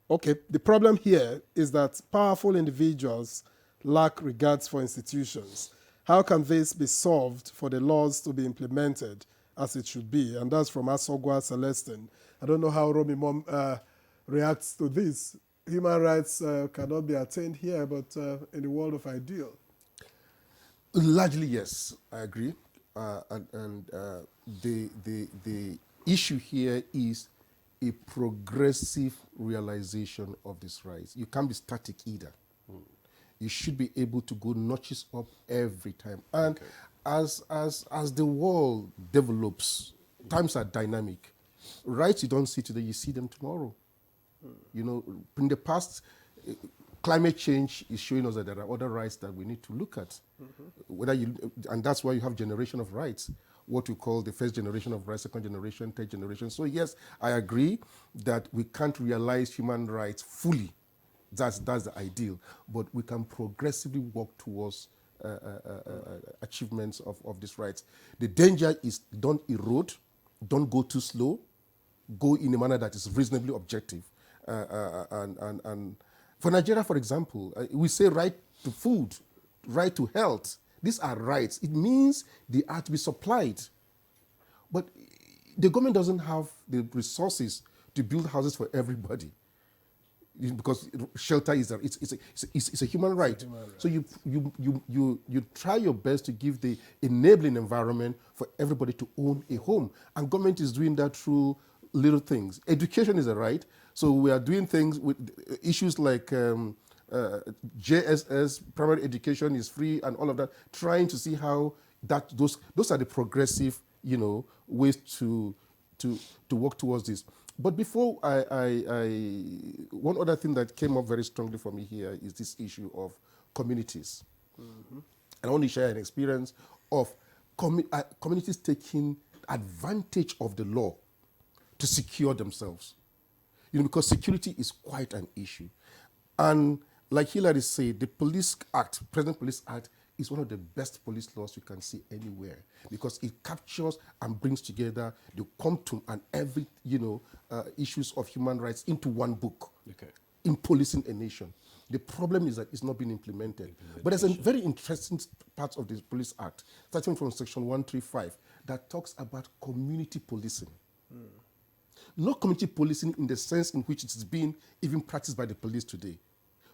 Speaker 3: the problem here is that powerful individuals lack regards for institutions. How can this be solved for the laws to be implemented as it should be? And that's from Asogwa Celestine. I don't know how Romy Mom reacts to this. Human rights cannot be attained here, but in the world of ideal.
Speaker 4: Largely, yes, I agree. And the issue here is a progressive realization of these rights. You can't be static either. you should be able to go notches up every time. And as the world develops, times are dynamic. Rights you don't see today, you see them tomorrow. You know, in the past, climate change is showing us that there are other rights that we need to look at. And that's why you have generation of rights, what we call the first generation of rights, second generation, third generation. So yes, I agree that we can't realize human rights fully. That's the ideal. But we can progressively work towards achievements of these rights. The danger is don't erode, don't go too slow, go in a manner that is reasonably objective. And for Nigeria, for example, we say right to food, right to health. These are rights. It means they are to be supplied. But the government doesn't have the resources to build houses for everybody, because shelter is a human right. So you try your best to give the enabling environment for everybody to own a home. And government is doing that through little things. Education is a right. So we are doing things with issues like JSS, primary education is free and all of that, trying to see how those are the progressive, ways to work towards this. But before one other thing that came up very strongly for me here is this issue of communities. Mm-hmm. And I want to share an experience of communities taking advantage of the law to secure themselves. Because security is quite an issue. And like Hillary said, the Police Act, Present Police Act, is one of the best police laws you can see anywhere, because it captures and brings together the quantum and every, issues of human rights into one book in policing a nation. The problem is that it's not being implemented. But there's a very interesting part of the Police Act, starting from Section 135, that talks about community policing. Mm. Not community policing in the sense in which it is being even practiced by the police today.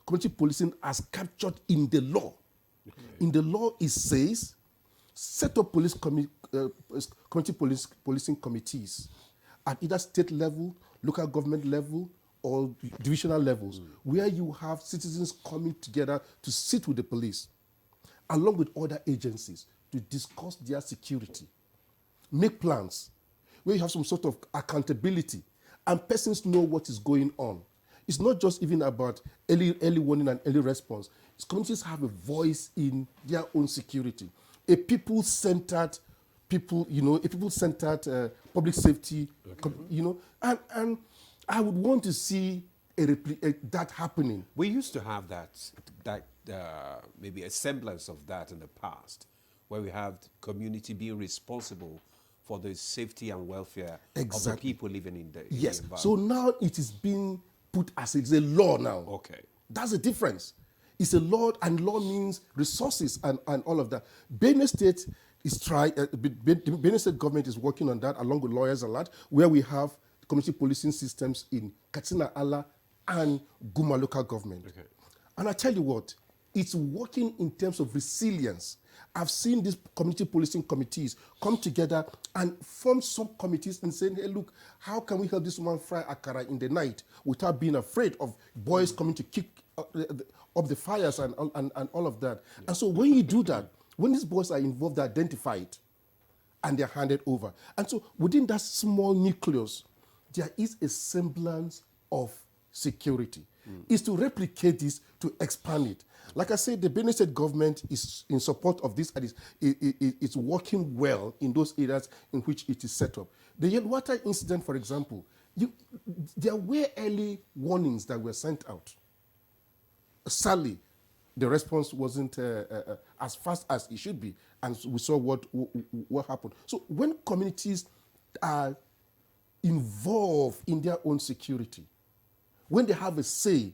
Speaker 4: Community policing as captured in the law. Okay. In the law, it says, set up community policing committees at either state level, local government level, or divisional levels, where you have citizens coming together to sit with the police, along with other agencies, to discuss their security, make plans, where you have some sort of accountability, and persons know what is going on. It's not just even about early warning and early response. Communities have a voice in their own security. A people-centered public safety, and I would want to see that happening.
Speaker 1: We used to have that maybe a semblance of that in the past, where we have community being responsible for the safety and welfare of the people living in the environment.
Speaker 4: So now it is being put as it's a law now.
Speaker 1: Okay.
Speaker 4: That's the difference. It's a law, and law means resources and all of that. Benue State Benue State government is working on that along with lawyers a lot, where we have community policing systems in Katsina Ala and Guma local government. Okay. And I tell you what, it's working in terms of resilience. I've seen these community policing committees come together and form subcommittees and saying, hey, look, how can we help this woman fry akara in the night without being afraid of boys coming to kick up the fires and all of that. Yeah. And so when you do that, when these boys are involved, they're identified and they're handed over. And so within that small nucleus, there is a semblance of security. Is to replicate this, to expand it. Like I said, the Benue State government is in support of this, and it's working well in those areas in which it is set up. The Yelwater incident, for example, there were early warnings that were sent out. Sadly, the response wasn't as fast as it should be, and we saw what happened. So when communities are involved in their own security, when they have a say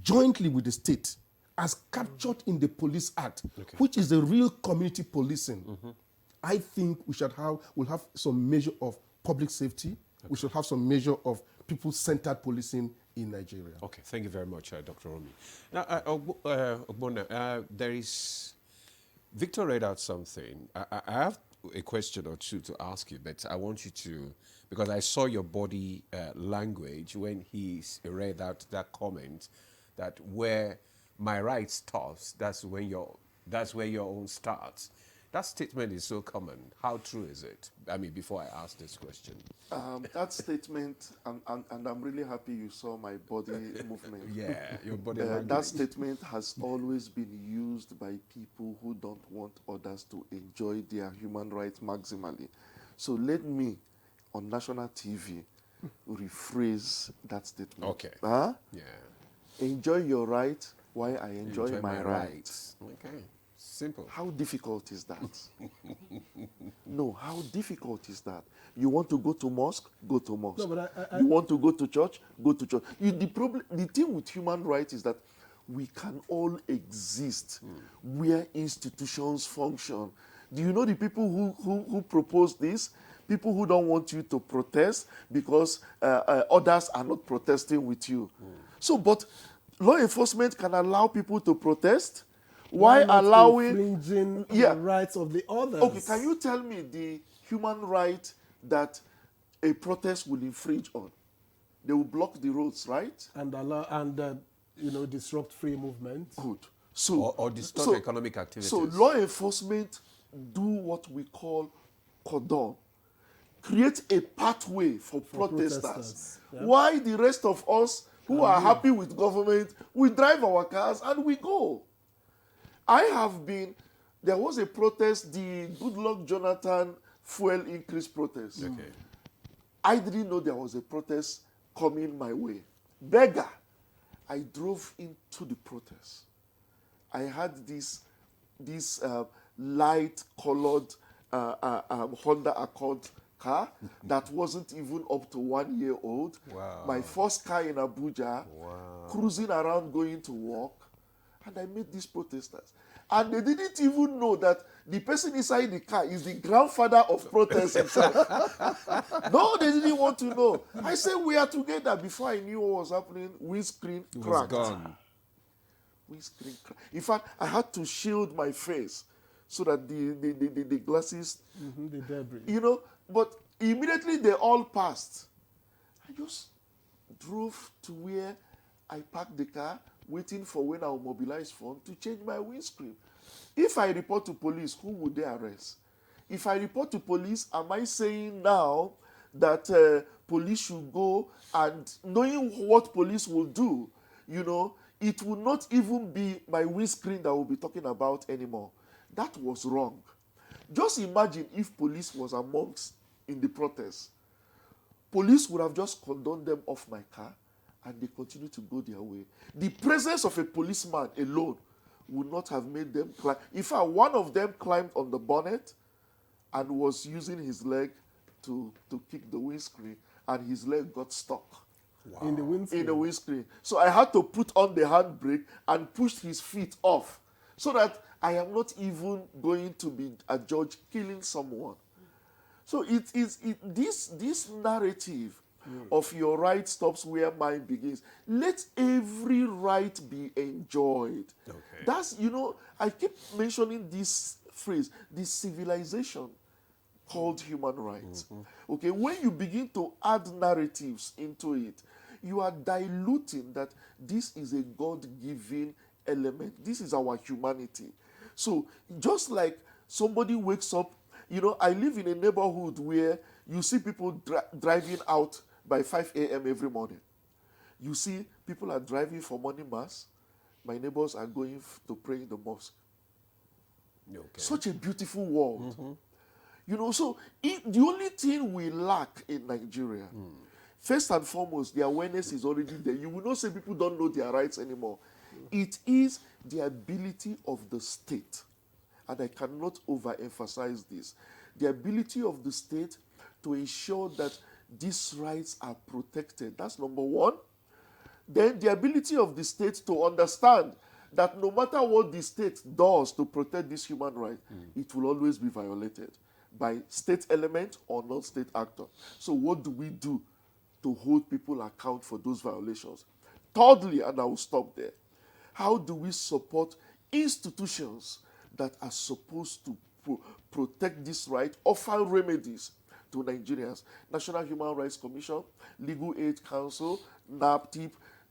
Speaker 4: jointly with the state, as captured in the Police Act, which is the real community policing, I think we'll have some measure of public safety. We should have some measure of people-centered policing in Nigeria.
Speaker 1: Okay, thank you very much, Dr. Romi. Now, Ogbonna, there is, Victor read out something. I have a question or two to ask you, but I want you to, because I saw your body language when he read out that comment, that where my right stops, that's where your own starts. That statement is so common. How true is it? I mean, before I ask this question.
Speaker 5: That statement, and I'm really happy you saw my body movement.
Speaker 1: Yeah, your body language.
Speaker 5: That statement has always been used by people who don't want others to enjoy their human rights maximally. So let me, on national TV, rephrase that statement.
Speaker 1: Okay.
Speaker 5: Huh?
Speaker 1: Yeah.
Speaker 5: Enjoy your right while I enjoy my right.
Speaker 1: rights. Okay. Simple.
Speaker 5: How difficult is that? No, how difficult is that? You want to go to mosque? Go to mosque.
Speaker 3: No, but
Speaker 5: you want to go to church? Go to church. The thing with human rights is that we can all exist where institutions function. Do you know the people who propose this? People who don't want you to protest because others are not protesting with you. So, but law enforcement can allow people to protest. Why
Speaker 3: not
Speaker 5: allowing
Speaker 3: infringing the rights of the others?
Speaker 5: Okay, can you tell me the human right that a protest will infringe on? They will block the roads, right?
Speaker 3: And allow disrupt free movement.
Speaker 5: Good. So
Speaker 1: or distort economic activities.
Speaker 5: So law enforcement do what we call cordon. Create a pathway for protesters. Yeah. Why the rest of us who are happy with government, we drive our cars and we go. There was a protest, the Goodluck Jonathan fuel increase protest.
Speaker 1: Okay.
Speaker 5: I didn't know there was a protest coming my way. Beggar. I drove into the protest. I had this light-colored Honda Accord car that wasn't even up to 1 year old.
Speaker 1: Wow.
Speaker 5: My first car in Abuja, cruising around going to work. And I met these protesters. And they didn't even know that the person inside the car is the grandfather of protest himself. No, they didn't want to know. I said, we are together. Before I knew what was happening, windscreen cracked. Windscreen cracked. In fact, I had to shield my face so that the glasses...
Speaker 3: the debris.
Speaker 5: But immediately they all passed. I just drove to where I parked the car, waiting for when I'll mobilize funds to change my windscreen. If I report to police, who would they arrest? If I report to police, am I saying now that police should go and knowing what police will do, it will not even be my windscreen that we'll be talking about anymore. That was wrong. Just imagine if police was amongst in the protest. Police would have just condoned them off my car and they continue to go their way. The presence of a policeman alone would not have made them climb. In fact, one of them climbed on the bonnet and was using his leg to kick the windscreen, and his leg got stuck.
Speaker 3: Wow. In the windscreen?
Speaker 5: In the windscreen. So I had to put on the handbrake and push his feet off so that I am not even going to be adjudged killing someone. So this narrative of your right stops where mine begins. Let every right be enjoyed. Okay. That's, I keep mentioning this phrase, this civilization called human rights. Mm-hmm. Okay, when you begin to add narratives into it, you are diluting that this is a God-given element. This is our humanity. So just like somebody wakes up, I live in a neighborhood where you see people driving out by 5 a.m. every morning. You see people are driving for morning mass. My neighbors are going to pray in the mosque. Okay. Such a beautiful world. Mm-hmm. So the only thing we lack in Nigeria, first and foremost, the awareness is already there. You will not say people don't know their rights anymore. It is the ability of the state, and I cannot overemphasize this, the ability of the state to ensure that these rights are protected. That's number one. Then the ability of the state to understand that no matter what the state does to protect this human right, it will always be violated by state element or non-state actor. So what do we do to hold people account for those violations? Thirdly, and I will stop there, how do we support institutions that are supposed to protect this right, offer remedies to Nigerians? National Human Rights Commission, Legal Aid Council, NAPTIP,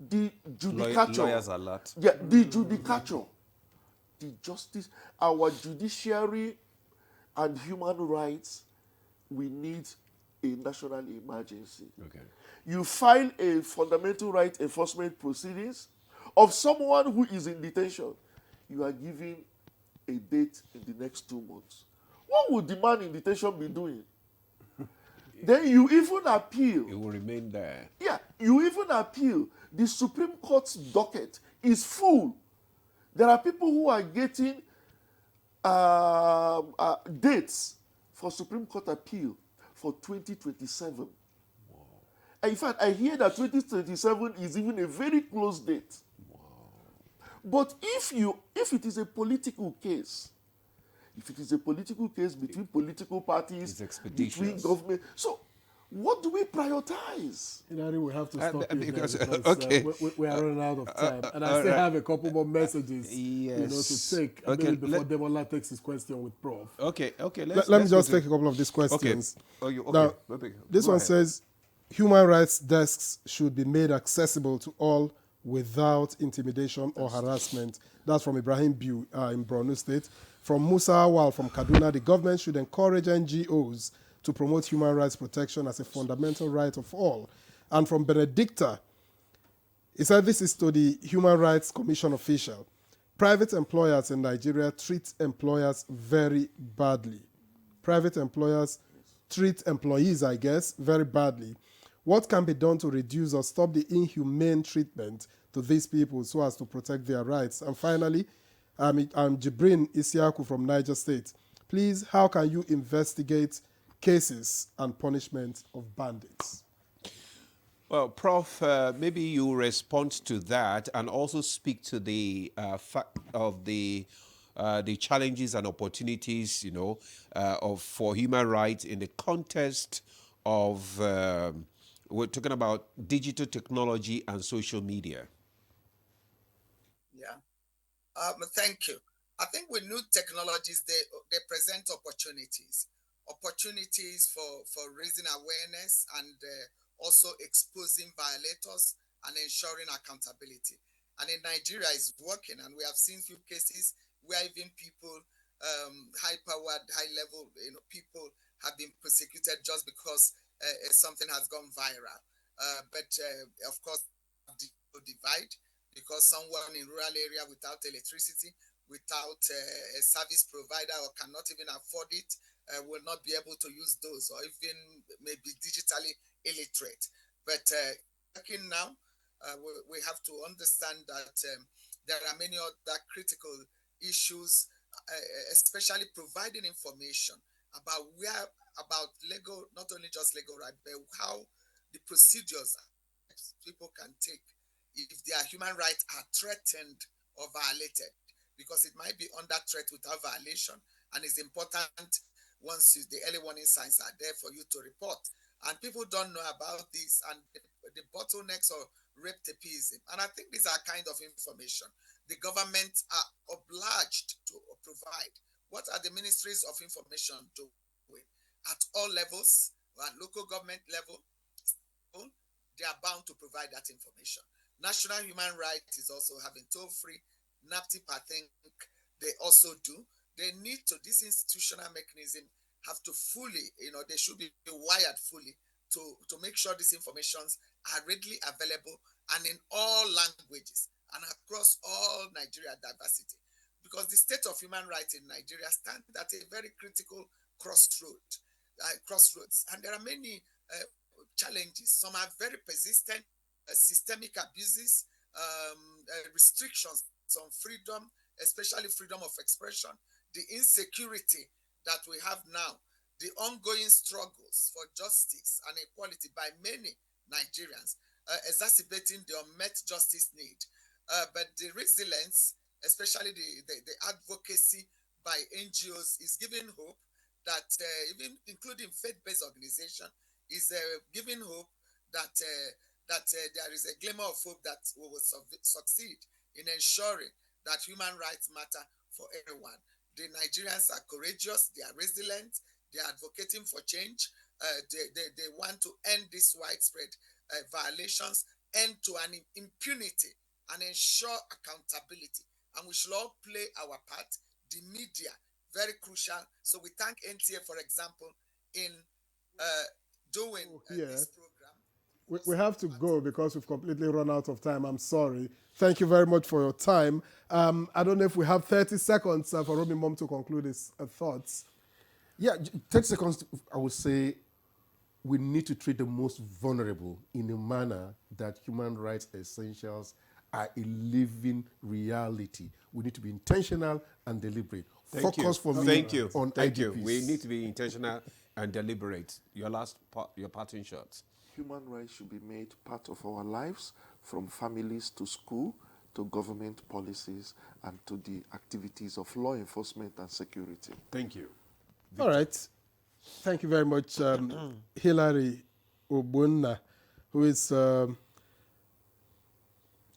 Speaker 5: the judicature,
Speaker 1: lawyers a lot.
Speaker 5: yeah, the judicature, the justice, our judiciary and human rights, we need a national emergency.
Speaker 1: Okay.
Speaker 5: You file a fundamental right enforcement proceedings of someone who is in detention. You are giving a date in the next 2 months. What would the man in detention be doing? Then you even appeal.
Speaker 1: It will remain there.
Speaker 5: Yeah, you even appeal. The Supreme Court's docket is full. There are people who are getting dates for Supreme Court appeal for 2027. Wow. In fact, I hear that 2027 is even a very close date. Wow. But if it is a political case, between political parties, between government, so what do we prioritize?
Speaker 3: We have to stop
Speaker 1: because
Speaker 3: okay. We are running out of time, and I still have a couple more messages, to take. Maybe before Demola takes his question with Prof.
Speaker 1: Okay.
Speaker 3: Let me just take a couple of these questions.
Speaker 1: Okay.
Speaker 3: Now, this one says, human rights desks should be made accessible to all without intimidation or harassment. That's from Ibrahim Biu in Borno State. From Musa Awal from Kaduna, the government should encourage NGOs to promote human rights protection as a fundamental right of all. And from Benedicta, he said this is to the Human Rights Commission official. Private employers in Nigeria treat employers very badly. Private employers treat employees, I guess, very badly. What can be done to reduce or stop the inhumane treatment to these people so as to protect their rights? And finally, I'm Jibrin Isiaku from Niger State. Please, how can you investigate cases and punishment of bandits?
Speaker 1: Well, Prof, maybe you respond to that and also speak to the fact of the challenges and opportunities, for human rights in the context of we're talking about digital technology and social media.
Speaker 6: Yeah. Thank you. I think with new technologies, they present opportunities for raising awareness and also exposing violators and ensuring accountability. And in Nigeria, it's working, and we have seen few cases where even people, high-powered, high-level, people have been persecuted just because something has gone viral. But of course, the divide, because someone in rural area without electricity, without a service provider, or cannot even afford it, will not be able to use those, or even maybe digitally illiterate. But working now, we have to understand that there are many other critical issues, especially providing information about legal, not only just legal right, but how the procedures people can take if their human rights are threatened or violated, because it might be under threat without violation, and it's important once the early warning signs are there for you to report. And people don't know about this and the bottlenecks or rape-tapism. And I think these are kind of information the government are obliged to provide. What are the ministries of information doing? At all levels, at local government level, they are bound to provide that information. National Human Rights is also having toll-free. NAPTIP, I think they also do. They need to, this institutional mechanism have to fully, they should be wired fully to make sure these informations are readily available and in all languages and across all Nigeria diversity. Because the state of human rights in Nigeria stands at a very critical crossroads. And there are many challenges. Some are very persistent, systemic abuses, restrictions on freedom, especially freedom of expression, the insecurity that we have now, the ongoing struggles for justice and equality by many Nigerians, exacerbating the unmet justice need. But the resilience, especially the advocacy by NGOs, is giving hope that even including faith-based organization, is giving hope that there is a glimmer of hope that we will succeed in ensuring that human rights matter for everyone. The Nigerians are courageous, they are resilient, they are advocating for change, they want to end these widespread violations end to an impunity and ensure accountability. And we should all play our part. The media, very crucial. So we thank NTA, for example, in doing this program.
Speaker 3: We have to go because we've completely run out of time. I'm sorry. Thank you very much for your time. I don't know if we have 30 seconds for Romy Mom to conclude his thoughts.
Speaker 4: Yeah, 30 seconds, I would say we need to treat the most vulnerable in a manner that human rights essentials are a living reality. We need to be intentional and deliberate. Focus for me on IDPs.
Speaker 1: We need to be intentional and deliberate. Your parting shots.
Speaker 5: Human rights should be made part of our lives, from families to school, to government policies, and to the activities of law enforcement and security.
Speaker 1: Thank you.
Speaker 3: Victor. All right. Thank you very much, Hilary Obunna, who is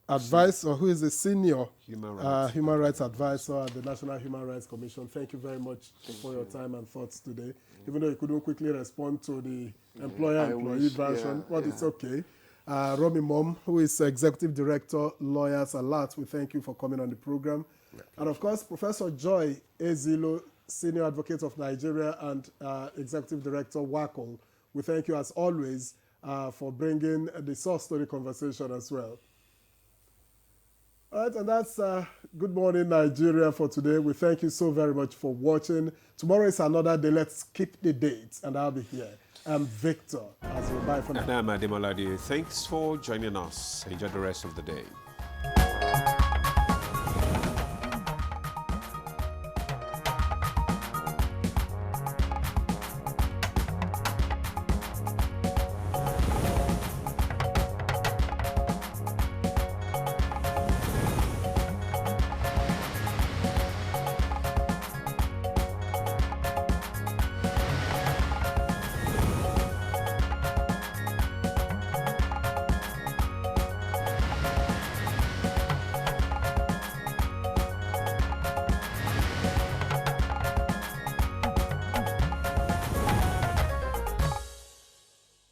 Speaker 3: who is a senior human rights advisor at the National Human Rights Commission. Thank you very much for your time and thoughts today. Even though you couldn't quickly respond to the employer-employee version, but it's okay. Romy Mom, who is Executive Director, Lawyers Alert, we thank you for coming on the program. Okay. And of course, Professor Joy Ezilo, Senior Advocate of Nigeria and Executive Director, WACOL, we thank you as always for bringing the source story conversation as well. All right, and that's Good Morning Nigeria for today. We thank you so very much for watching. Tomorrow is another day. Let's keep the dates, and I'll be here. I'm Victor. As we bye for now.
Speaker 1: And I'm Ademola. Thanks for joining us. Enjoy the rest of the day.